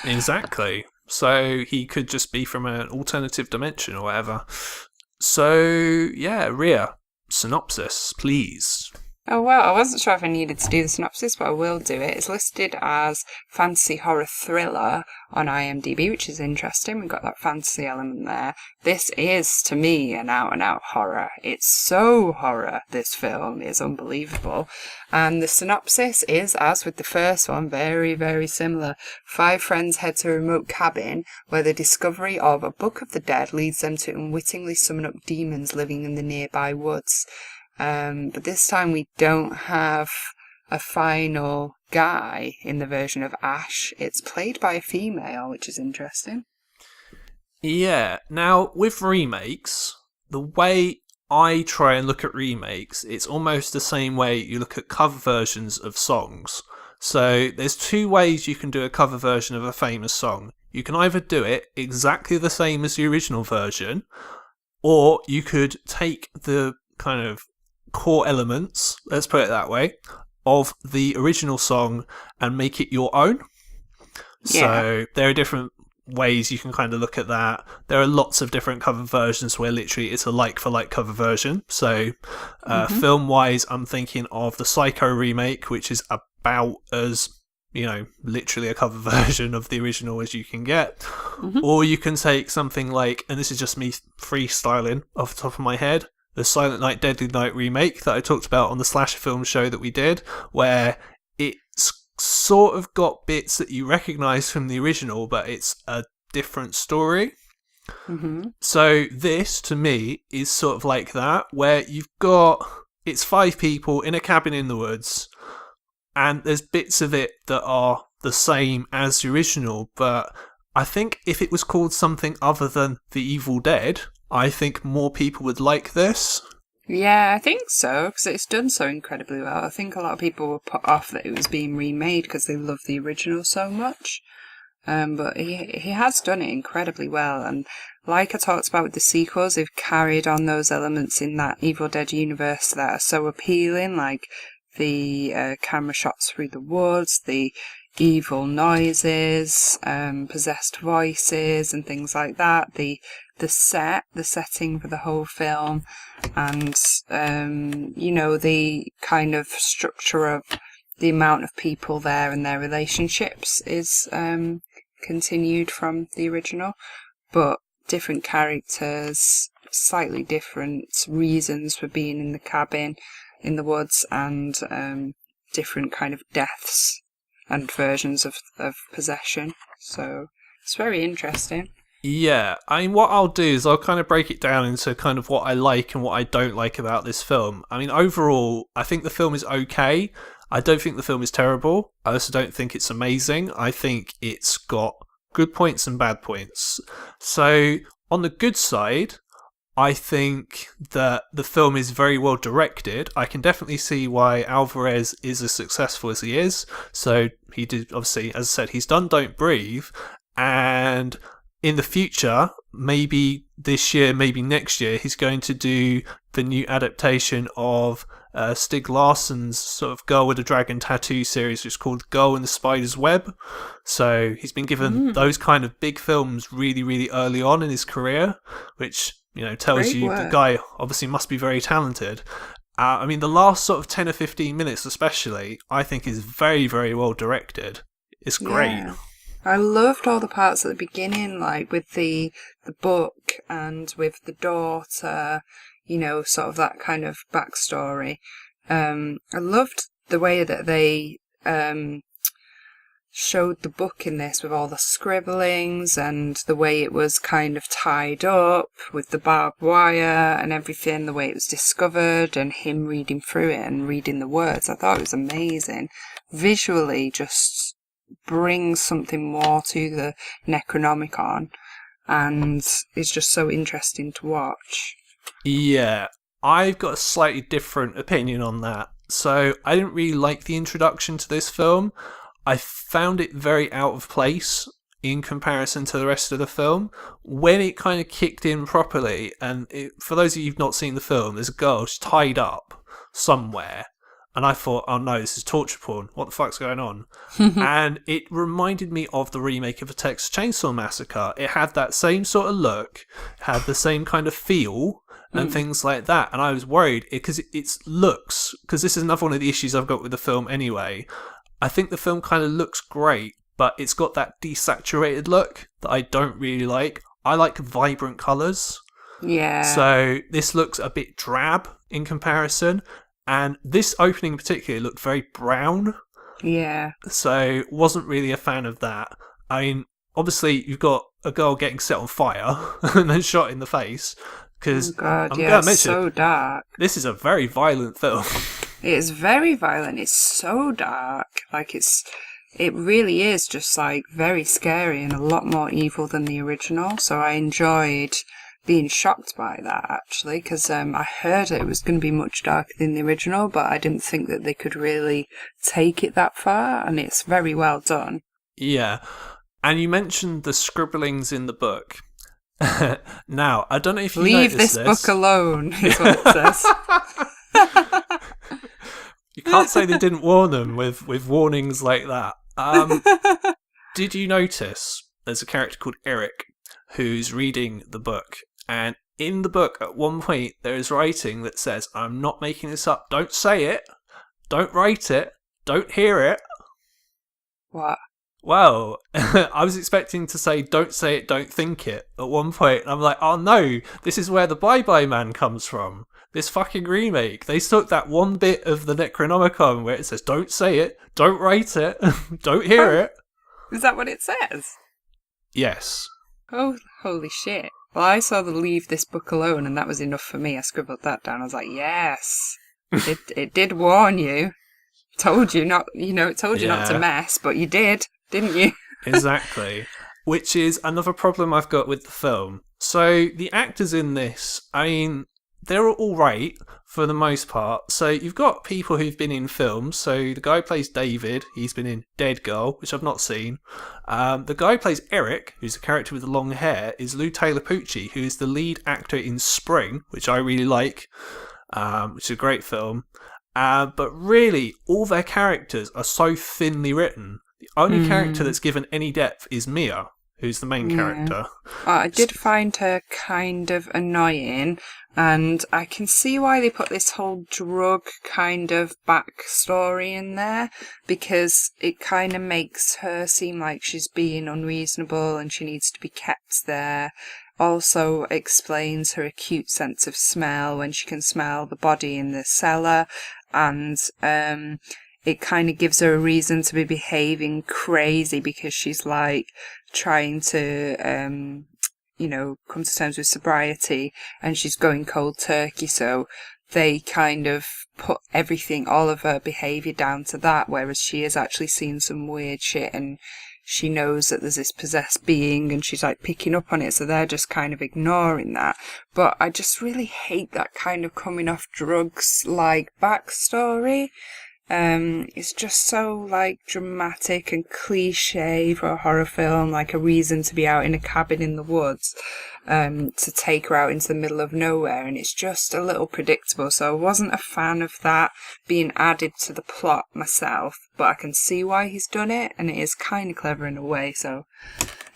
Speaker 1: Exactly. So he could just be from an alternative dimension or whatever. So, yeah, Rhea, synopsis, please.
Speaker 2: Oh well, I wasn't sure if I needed to do the synopsis, but I will do it. It's listed as fantasy horror thriller on IMDb, which is interesting. We've got that fantasy element there. This is, to me, an out-and-out horror. It's so horror, this film is unbelievable. And the synopsis is, as with the first one, very, very similar. 5 friends head to a remote cabin where the discovery of a Book of the Dead leads them to unwittingly summon up demons living in the nearby woods. But this time we don't have a final guy in the version of Ash. It's played by a female, which is interesting.
Speaker 1: Yeah, now with remakes, the way I try and look at remakes, it's almost the same way you look at cover versions of songs. So there's 2 ways you can do a cover version of a famous song. You can either do it exactly the same as the original version, or you could take the kind of core elements, let's put it that way, of the original song and make it your own.
Speaker 2: Yeah.
Speaker 1: So there are different ways you can kind of look at that. There are lots of different cover versions where literally it's a like for like cover version. So film wise, I'm thinking of the Psycho remake, which is about as, you know, literally a cover version of the original as you can get. Or you can take something like, and this is just me freestyling off the top of my head, the Silent Night Deadly Night remake that I talked about on the Slasher Film show that we did, where it's sort of got bits that you recognise from the original, but it's a different story. So this, to me, is sort of like that, where you've got, it's 5 people in a cabin in the woods, and there's bits of it that are the same as the original, but I think if it was called something other than The Evil Dead, I think more people would like this.
Speaker 2: Yeah, I think so, because it's done so incredibly well. I think a lot of people were put off that it was being remade because they love the original so much. But he has done it incredibly well, and like I talked about with the sequels, they've carried on those elements in that Evil Dead universe that are so appealing, like the camera shots through the woods, the evil noises, possessed voices and things like that, the setting for the whole film, and the kind of structure of the amount of people there and their relationships is continued from the original, but different characters, slightly different reasons for being in the cabin in the woods, and different kind of deaths and versions of possession. So it's very interesting.
Speaker 1: Yeah, I mean, what I'll do is I'll kind of break it down into kind of what I like and what I don't like about this film. I mean, overall, I think the film is okay. I don't think the film is terrible. I also don't think it's amazing. I think it's got good points and bad points. So, on the good side, I think that the film is very well directed. I can definitely see why Alvarez is as successful as he is. So, he did, obviously, as I said, he's done Don't Breathe, and in the future, maybe this year, maybe next year, he's going to do the new adaptation of Stig Larsson's sort of Girl with a Dragon Tattoo series, which is called Girl in the Spider's Web. So he's been given those kind of big films really, really early on in his career, which, you know, tells
Speaker 2: Great
Speaker 1: you
Speaker 2: work.
Speaker 1: the guy obviously must be very talented. I mean, the last sort of 10 or 15 minutes especially, I think is very, very well directed. It's great.
Speaker 2: Yeah. I loved all the parts at the beginning, like with the book and with the daughter, you know, sort of that kind of backstory. I loved the way that they showed the book in this with all the scribblings and the way it was kind of tied up with the barbed wire and everything, the way it was discovered and him reading through it and reading the words. I thought it was amazing. Visually just brings something more to the Necronomicon and it's just so interesting to watch.
Speaker 1: Yeah, I've got a slightly different opinion on that. So I didn't really like the introduction to this film. I found it very out of place in comparison to the rest of the film. When it kind of kicked in properly, and for those of you who've not seen the film, there's a girl she's tied up somewhere, and I thought, oh no, this is torture porn. What the fuck's going on? And it reminded me of the remake of the Texas Chainsaw Massacre. It had that same sort of look, had the same kind of feel, and things like that. And I was worried because it's looks, because this is another one of the issues I've got with the film anyway. I think the film kind of looks great, but it's got that desaturated look that I don't really like. I like vibrant colours.
Speaker 2: Yeah.
Speaker 1: So this looks a bit drab in comparison. And this opening in particular looked very brown.
Speaker 2: Yeah.
Speaker 1: So wasn't really a fan of that. I mean, obviously you've got a girl getting set on fire and then shot in the face. Because
Speaker 2: oh God,
Speaker 1: I'm
Speaker 2: yeah,
Speaker 1: going to mention,
Speaker 2: it's so dark.
Speaker 1: This is a very violent film.
Speaker 2: It is very violent. It's so dark. Like it really is just like very scary and a lot more evil than the original. So I enjoyed being shocked by that actually, because I heard it was going to be much darker than the original, but I didn't think that they could really take it that far, and it's very well done.
Speaker 1: Yeah, and you mentioned the scribblings in the book. Now, I don't know if you
Speaker 2: Leave
Speaker 1: noticed
Speaker 2: this book alone, is what it says.
Speaker 1: You can't say they didn't warn them with warnings like that. Did you notice there's a character called Eric who's reading the book, and in the book at one point there is writing that says, I'm not making this up, don't say it, don't write it, don't hear it.
Speaker 2: What?
Speaker 1: Well, I was expecting to say don't say it, don't think it at one point, and I'm like, oh no, this is where the Bye Bye Man comes from. This fucking remake. They took that one bit of the Necronomicon where it says don't say it, don't write it, don't hear it.
Speaker 2: Is that what it says?
Speaker 1: Yes.
Speaker 2: Oh, holy shit. Well, I saw the leave this book alone and that was enough for me. I scribbled that down. I was like, yes. It did warn you. Told you not, it told you not to mess, but you did, didn't you?
Speaker 1: Exactly. Which is another problem I've got with the film. So the actors in this, I mean, they're all right for the most part. So you've got people who've been in films. So the guy who plays David, he's been in Dead Girl, which I've not seen. The guy who plays Eric, who's the character with the long hair, is Lou Taylor Pucci, who is the lead actor in Spring, which I really like, which is a great film. But really, all their characters are so thinly written. The only character that's given any depth is Mia, who's the main character.
Speaker 2: I did find her kind of annoying, and I can see why they put this whole drug kind of backstory in there, because it kind of makes her seem like she's being unreasonable and she needs to be kept there. Also explains her acute sense of smell when she can smell the body in the cellar, and it kind of gives her a reason to be behaving crazy because she's like trying to come to terms with sobriety and she's going cold turkey. So they kind of put everything, all of her behaviour down to that, whereas she has actually seen some weird shit and she knows that there's this possessed being and she's like picking up on it, so they're just kind of ignoring that. But I just really hate that kind of coming off drugs like backstory. It's just so like dramatic and cliche for a horror film, like a reason to be out in a cabin in the woods, to take her out into the middle of nowhere, and it's just a little predictable. So I wasn't a fan of that being added to the plot myself, but I can see why he's done it, and it is kind of clever in a way. So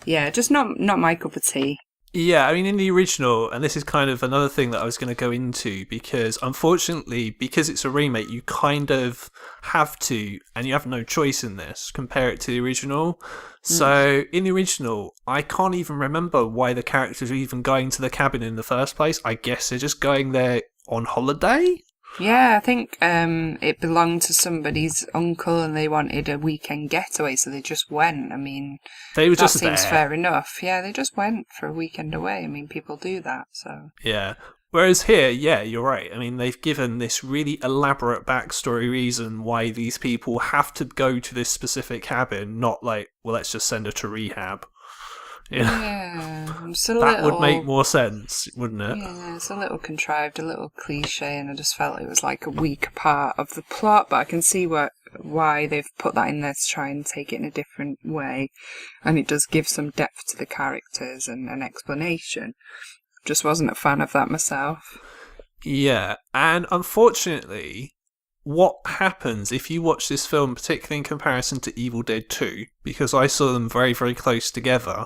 Speaker 2: yeah, just not my cup of tea.
Speaker 1: Yeah, I mean, in the original, and this is kind of another thing that I was going to go into, because unfortunately, because it's a remake, you kind of have to, and you have no choice in this, compare it to the original. So, in the original, I can't even remember why the characters are even going to the cabin in the first place. I guess they're just going there on holiday?
Speaker 2: Yeah, I think it belonged to somebody's uncle and they wanted a weekend getaway, so they just went. I mean,
Speaker 1: They were
Speaker 2: that
Speaker 1: just
Speaker 2: seems
Speaker 1: there.
Speaker 2: fair enough. Yeah, they just went for a weekend away. I mean, people do that, so.
Speaker 1: Yeah. Whereas here, yeah, you're right. I mean, they've given this really elaborate backstory reason why these people have to go to this specific cabin, not like, well, let's just send her to rehab. Yeah.
Speaker 2: Yeah, it's a
Speaker 1: That would make
Speaker 2: little.
Speaker 1: more sense, wouldn't it?
Speaker 2: Yeah, it's a little contrived, a little cliche, and I just felt it was like a weak part of the plot. But I can see why they've put that in there to try and take it in a different way, and it does give some depth to the characters and an explanation. Just wasn't a fan of that myself.
Speaker 1: Yeah. And unfortunately, what happens if you watch this film, particularly in comparison to Evil Dead 2, because I saw them very, very close together,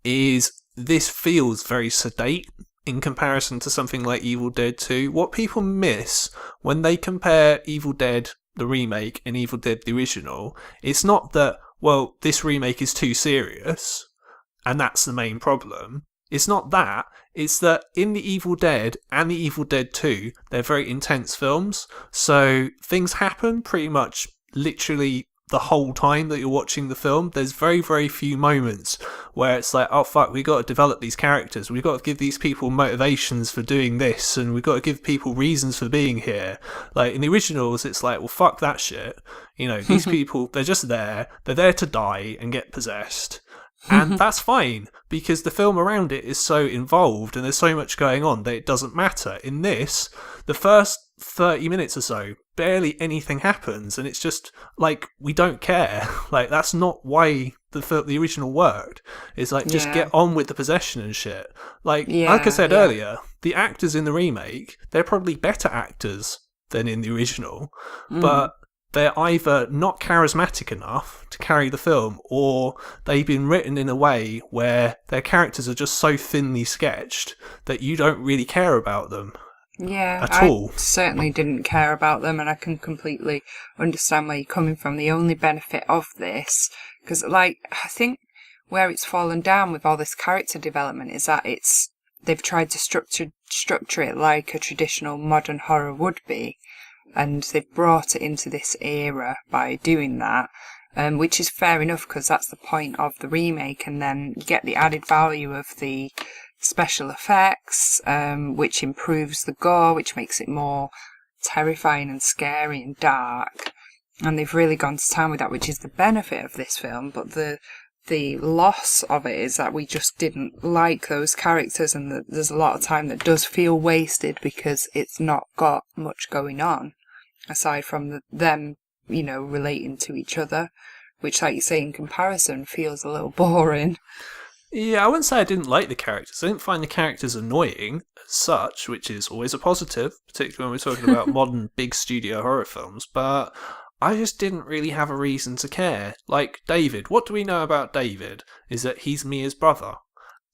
Speaker 1: is this feels very sedate in comparison to something like Evil Dead 2. What people miss when they compare Evil Dead, the remake, and Evil Dead, the original, it's not that, well, this remake is too serious, and that's the main problem. It's not that. It's that in the Evil Dead and the Evil Dead 2, they're very intense films. So things happen pretty much literally the whole time that you're watching the film. There's very, very few moments where it's like, oh fuck, we got to develop these characters. We've got to give these people motivations for doing this, and we've got to give people reasons for being here. Like in the originals, it's like, well, fuck that shit. You know, these people, they're just there. They're there to die and get possessed. And that's fine, because the film around it is so involved and there's so much going on that it doesn't matter. In this, the first 30 minutes or so, barely anything happens, and it's just, like, we don't care. Like, that's not why the original worked. It's like, just
Speaker 2: Yeah.
Speaker 1: get on with the possession and shit. Like I
Speaker 2: Yeah,
Speaker 1: said
Speaker 2: yeah.
Speaker 1: earlier, the actors in the remake, they're probably better actors than in the original, but they're either not charismatic enough to carry the film, or they've been written in a way where their characters are just so thinly sketched that you don't really care about them
Speaker 2: Yeah,
Speaker 1: at
Speaker 2: I
Speaker 1: all.
Speaker 2: certainly didn't care about them, and I can completely understand where you're coming from. The only benefit of this, because, like, I think where it's fallen down with all this character development is that they've tried to structure it like a traditional modern horror would be, and they've brought it into this era by doing that. Which is fair enough, because that's the point of the remake, and then you get the added value of the special effects, which improves the gore, which makes it more terrifying and scary and dark. And they've really gone to town with that, which is the benefit of this film. But the loss of it is that we just didn't like those characters, and that there's a lot of time that does feel wasted because it's not got much going on aside from them, relating to each other, which, like you say, in comparison feels a little boring.
Speaker 1: Yeah, I wouldn't say I didn't like the characters. I didn't find the characters annoying as such, which is always a positive, particularly when we're talking about modern big studio horror films, but I just didn't really have a reason to care. Like David, what do we know about David? Is that he's Mia's brother,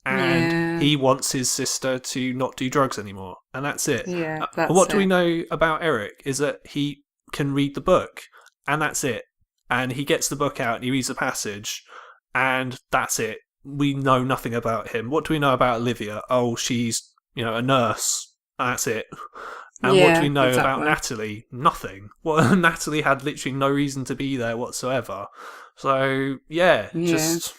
Speaker 1: and
Speaker 2: Yeah,
Speaker 1: he wants his sister to not do drugs anymore, and that's it.
Speaker 2: yeah,
Speaker 1: And what
Speaker 2: that's
Speaker 1: do we
Speaker 2: it.
Speaker 1: know about Eric? Is that he can read the book, and that's it. And he gets the book out and he reads a passage, and that's it. We know nothing about him. What do we know about Olivia? Oh, she's, a nurse. That's it. And what do we
Speaker 2: Yeah,
Speaker 1: know about
Speaker 2: exactly.
Speaker 1: Natalie? Nothing. Well, Natalie had literally no reason to be there whatsoever. So, yeah,
Speaker 2: Yeah.
Speaker 1: just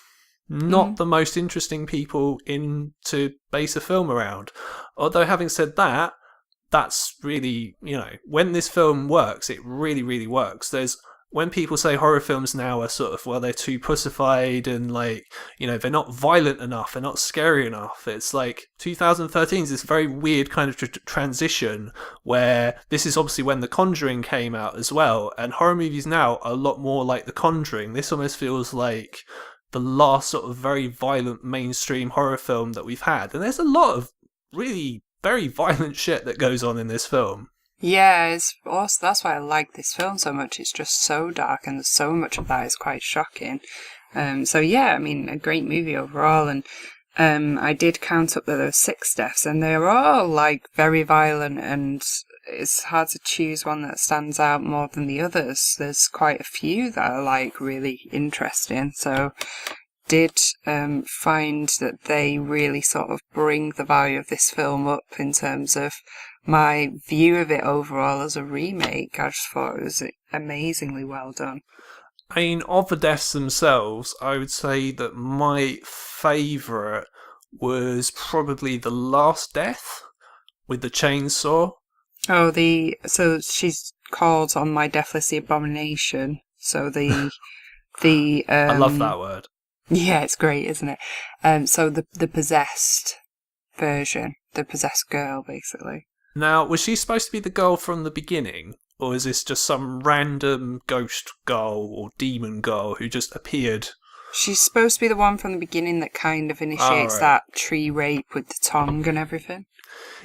Speaker 1: not
Speaker 2: Mm.
Speaker 1: the most interesting people in to base a film around. Although, having said that, that's really, when this film works, it really, really works. When people say horror films now are sort of, well, they're too pussified and like, they're not violent enough, they're not scary enough. It's like 2013 is this very weird kind of transition where this is obviously when The Conjuring came out as well, and horror movies now are a lot more like The Conjuring. This almost feels like the last sort of very violent mainstream horror film that we've had, and there's a lot of really very violent shit that goes on in this film.
Speaker 2: Yeah, it's also that's why I like this film so much. It's just so dark, and so much of that is quite shocking. So yeah, I mean, a great movie overall, and I did count up that there were 6 deaths, and they were all like very violent, and it's hard to choose one that stands out more than the others. There's quite a few that are like really interesting. So did find that they really sort of bring the value of this film up in terms of my view of it overall as a remake, I just thought it was amazingly well done.
Speaker 1: I mean, of the deaths themselves, I would say that my favourite was probably the last death with the chainsaw.
Speaker 2: Oh, so she's called on my death list the Abomination. So the
Speaker 1: I love that word.
Speaker 2: yeah, it's great, isn't it? So the possessed version, the possessed girl, basically.
Speaker 1: Now, was she supposed to be the girl from the beginning? Or is this just some random ghost girl or demon girl who just appeared?
Speaker 2: She's supposed to be the one from the beginning that kind of initiates
Speaker 1: Alright.
Speaker 2: that tree rape with the tongue and everything.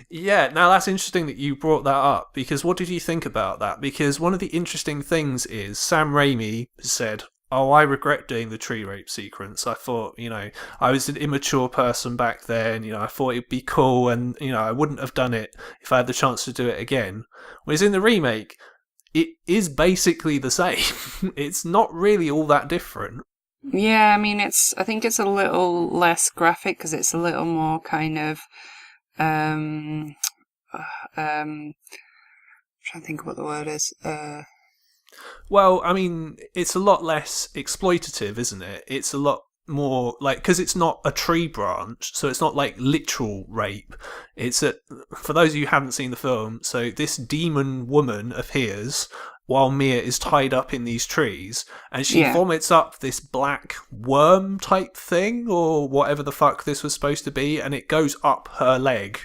Speaker 1: Yeah, now that's interesting that you brought that up, because what did you think about that? Because one of the interesting things is Sam Raimi said, "Oh, I regret doing the tree rape sequence. I thought, I was an immature person back then, I thought it'd be cool, and, I wouldn't have done it if I had the chance to do it again." Whereas in the remake, it is basically the same. It's not really all that different.
Speaker 2: Yeah, I mean, I think it's a little less graphic because it's a little more kind of, trying to think of what the word is.
Speaker 1: Well, I mean, it's a lot less exploitative, isn't it? It's a lot more like, because it's not a tree branch, so it's not like literal rape. For those of you who haven't seen the film, so this demon woman appears while Mia is tied up in these trees, and she
Speaker 2: Yeah.
Speaker 1: vomits up this black worm type thing, or whatever the fuck this was supposed to be, and it goes up her leg.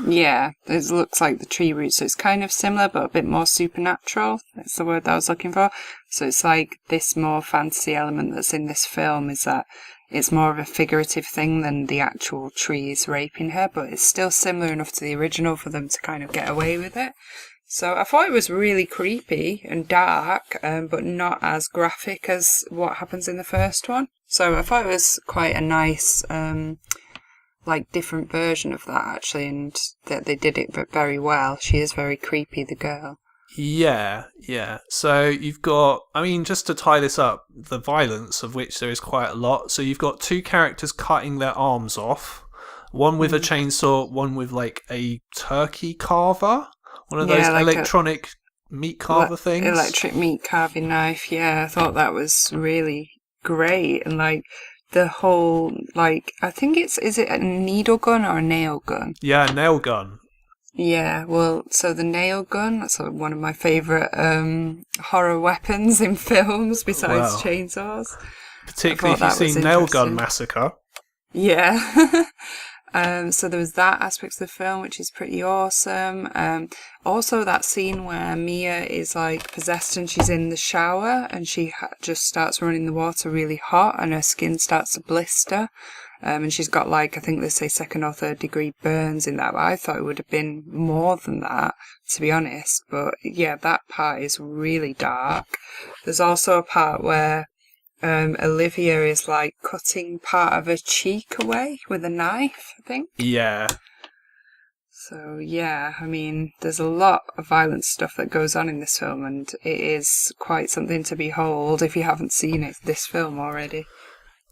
Speaker 2: Yeah, it looks like the tree roots, so it's kind of similar but a bit more supernatural. That's the word that I was looking for. So it's like this more fantasy element that's in this film is that it's more of a figurative thing than the actual trees raping her, but it's still similar enough to the original for them to kind of get away with it. So I thought it was really creepy and dark, but not as graphic as what happens in the first one. So I thought it was quite a nice different version of that actually, and that they did it very well. She is very creepy, the girl.
Speaker 1: Yeah. So you've got, I mean, just to tie this up, the violence of which there is quite a lot. So you've got two characters cutting their arms off, one with a chainsaw, one with like a turkey carver, one of those
Speaker 2: like
Speaker 1: electronic meat carver things.
Speaker 2: Electric meat carving knife. Yeah, I thought that was really great, and like the whole I think is it a needle gun or a nail gun?
Speaker 1: Yeah, nail gun.
Speaker 2: Yeah, well, so the nail gun, that's one of my favourite horror weapons in films besides chainsaws.
Speaker 1: Particularly if you've seen Nail Gun Massacre.
Speaker 2: Yeah. So there was that aspect of the film, which is pretty awesome. Also that scene where Mia is possessed and she's in the shower and she just starts running the water really hot and her skin starts to blister. And she's got I think they say 2nd or 3rd degree burns in that. But I thought it would have been more than that, to be honest. But yeah, that part is really dark. There's also a part where Olivia is cutting part of her cheek away with a knife, I think.
Speaker 1: Yeah.
Speaker 2: So yeah, I mean, there's a lot of violent stuff that goes on in this film, and it is quite something to behold if you haven't seen this film already.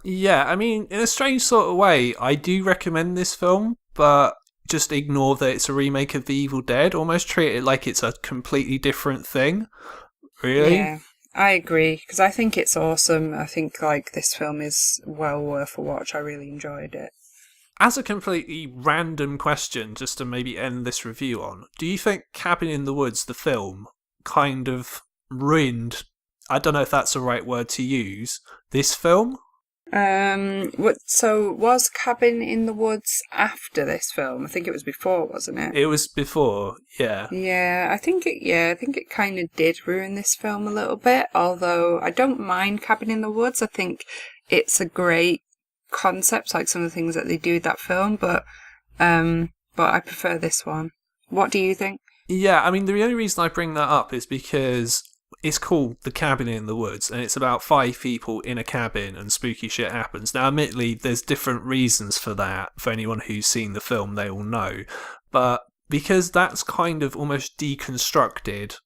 Speaker 1: Yeah, I mean, in a strange sort of way, I do recommend this film, but just ignore that it's a remake of The Evil Dead. Almost treat it like it's a completely different thing. Really?
Speaker 2: Yeah. I agree, because I think it's awesome. I think this film is well worth a watch. I really enjoyed it.
Speaker 1: As a completely random question, just to maybe end this review on, do you think Cabin in the Woods, the film, kind of ruined, I don't know if that's the right word to use, this film?
Speaker 2: So was Cabin in the Woods after this film? I think it was before, wasn't it?
Speaker 1: It was before, yeah.
Speaker 2: Yeah, I think it kind of did ruin this film a little bit, although I don't mind Cabin in the Woods. I think it's a great concept, some of the things that they do with that film, but I prefer this one. What do you think?
Speaker 1: Yeah, I mean, the only reason I bring that up is because it's called The Cabin in the Woods, and it's about 5 people in a cabin and spooky shit happens. Now, admittedly, there's different reasons for that. For anyone who's seen the film, they all know. But because that's kind of almost deconstructed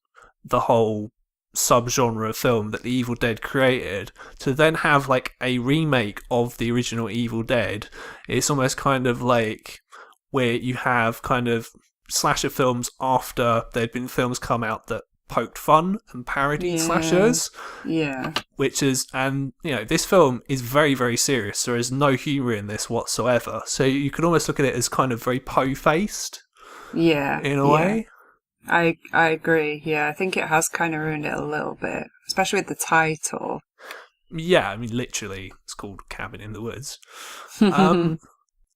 Speaker 1: the whole subgenre of film that The Evil Dead created, to then have a remake of the original Evil Dead, it's almost kind of where you have kind of slasher films after there'd been films come out that poked fun and parodied
Speaker 2: Yeah.
Speaker 1: slashers.
Speaker 2: Yeah.
Speaker 1: Which is, and this film is very, very serious. There is no humour in this whatsoever. So you could almost look at it as kind of very po-faced
Speaker 2: Yeah.
Speaker 1: in a way.
Speaker 2: I agree. Yeah, I think it has kind of ruined it a little bit, especially with the title.
Speaker 1: Yeah, I mean, literally, it's called Cabin in the Woods.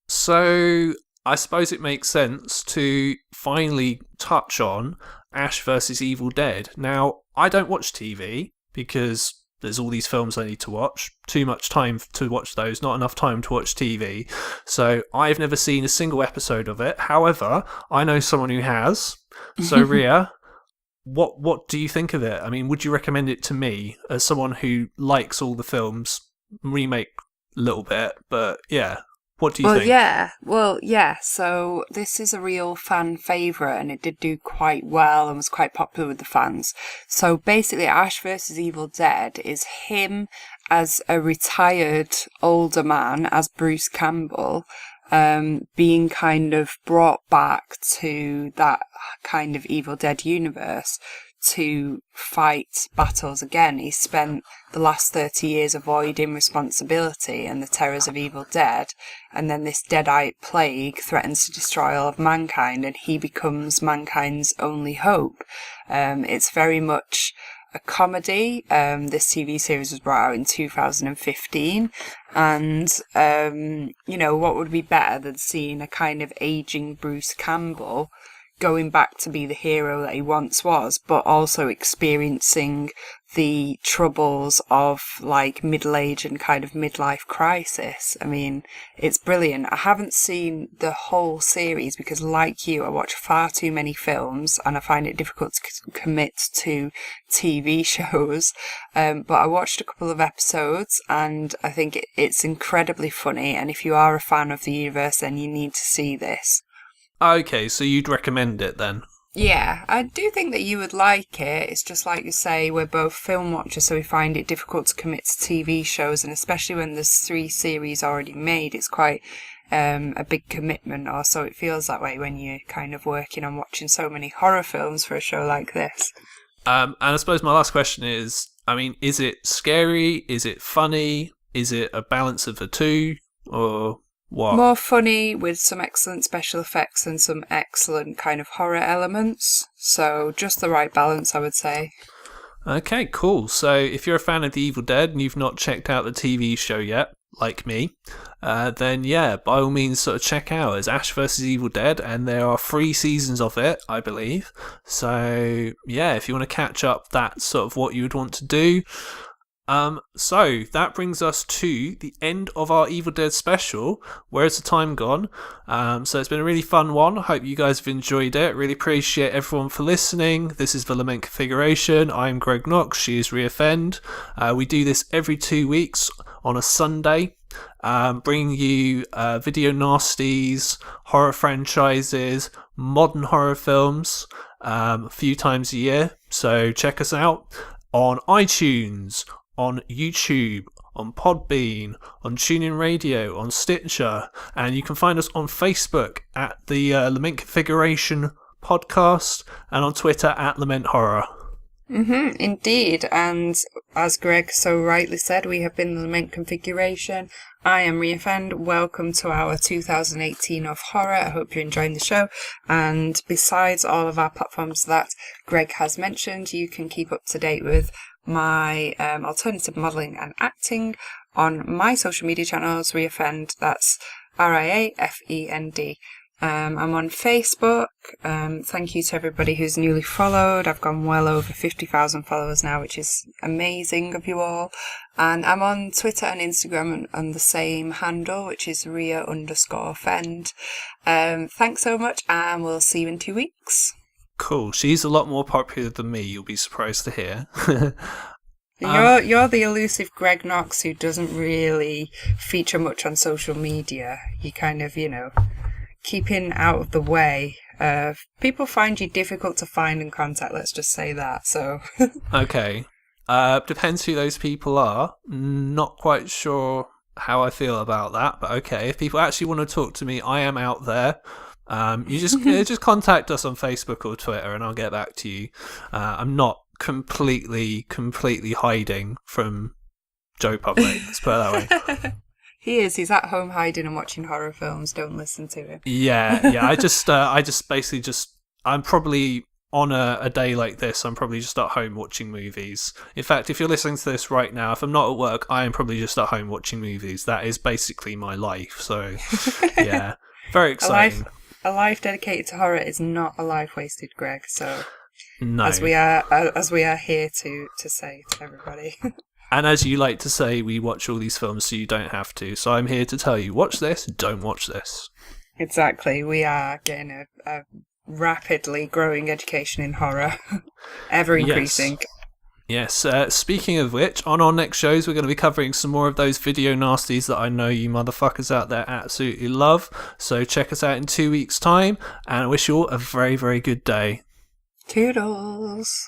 Speaker 1: So I suppose it makes sense to finally touch on Ash versus Evil Dead. Now, I don't watch TV because there's all these films I need to watch. Too much time to watch those, not enough time to watch TV. So I've never seen a single episode of it. However, I know someone who has. So Ria, what do you think of it? I mean, would you recommend it to me as someone who likes all the films? Remake a little bit, but yeah. What do you think?
Speaker 2: Yeah. So this is a real fan favourite, and it did do quite well and was quite popular with the fans. So basically, Ash vs. Evil Dead is him as a retired older man, as Bruce Campbell, being kind of brought back to that kind of Evil Dead universe to fight battles again. He spent the last 30 years avoiding responsibility and the terrors of Evil Dead, and then this deadite plague threatens to destroy all of mankind, and he becomes mankind's only hope. It's very much a comedy. This TV series was brought out in 2015, and what would be better than seeing a kind of aging Bruce Campbell going back to be the hero that he once was, but also experiencing the troubles of like middle age and kind of midlife crisis. I mean, it's brilliant. I haven't seen the whole series because, like you, I watch far too many films and I find it difficult to commit to TV shows. But I watched a couple of episodes and I think it's incredibly funny. And if you are a fan of the universe, then you need to see this.
Speaker 1: Okay, so you'd recommend it then?
Speaker 2: Yeah, I do think that you would like it. It's just like you say, we're both film watchers, so we find it difficult to commit to TV shows, and especially when there's 3 series already made, it's quite a big commitment, or so it feels that way when you're kind of working on watching so many horror films for a show like this.
Speaker 1: And I suppose my last question is, I mean, is it scary? Is it funny? Is it a balance of the two? Or what?
Speaker 2: More funny with some excellent special effects and some excellent kind of horror elements. So just the right balance, I would say.
Speaker 1: Okay, cool. So if you're a fan of The Evil Dead and you've not checked out the TV show yet, like me, then yeah, by all means sort of check out. It's Ash vs. Evil Dead, and there are 3 seasons of it, I believe. So yeah, if you want to catch up, that's sort of what you would want to do. So that brings us to the end of our Evil Dead special. Where's the time gone? So it's been a really fun one. I hope you guys have enjoyed it. Really appreciate everyone for listening. This is the Lament Configuration. I'm Greg Knox. She is Ria Fend. We do this every 2 weeks on a Sunday, bringing you video nasties, horror franchises, modern horror films, a few times a year. So check us out on iTunes, on YouTube, on Podbean, on TuneIn Radio, on Stitcher, and you can find us on Facebook at the Lament Configuration Podcast, and on Twitter at Lament Horror.
Speaker 2: Indeed, and as Greg so rightly said, we have been the Lament Configuration. I am Ria Fend. Welcome to our 2018 of horror. I hope you're enjoying the show. And besides all of our platforms that Greg has mentioned, you can keep up to date with my alternative modelling and acting on my social media channels, Ria Fend. That's RIAFEND. I'm on Facebook. Thank you to everybody who's newly followed. I've gone well over 50,000 followers now, which is amazing of you all. And I'm on Twitter and Instagram on the same handle, which is Ria_Fend. Thanks so much, and we'll see you in 2 weeks.
Speaker 1: Cool. She's a lot more popular than me, you'll be surprised to hear.
Speaker 2: You're the elusive Greg Knox who doesn't really feature much on social media. You kind of, keeping out of the way. People find you difficult to find and contact, let's just say that. So
Speaker 1: Okay. Depends who those people are. Not quite sure how I feel about that, but okay. If people actually want to talk to me, I am out there. You just contact us on Facebook or Twitter, and I'll get back to you. I'm not completely hiding from Joe Public. Let's put it that way.
Speaker 2: He is. He's at home hiding and watching horror films. Don't listen to him.
Speaker 1: Yeah. I just basically I'm probably on a day like this. I'm probably just at home watching movies. In fact, if you're listening to this right now, if I'm not at work, I am probably just at home watching movies. That is basically my life. So, yeah, very exciting.
Speaker 2: A life dedicated to horror is not a life wasted, Greg. So,
Speaker 1: no.
Speaker 2: as we are here to say to everybody.
Speaker 1: And as you like to say, we watch all these films so you don't have to. So I'm here to tell you, watch this, don't watch this.
Speaker 2: Exactly. We are getting a rapidly growing education in horror. Ever increasing.
Speaker 1: Yes. Speaking of which, on our next shows, we're going to be covering some more of those video nasties that I know you motherfuckers out there absolutely love. So check us out in 2 weeks' time, and I wish you all a very, very good day.
Speaker 2: Toodles.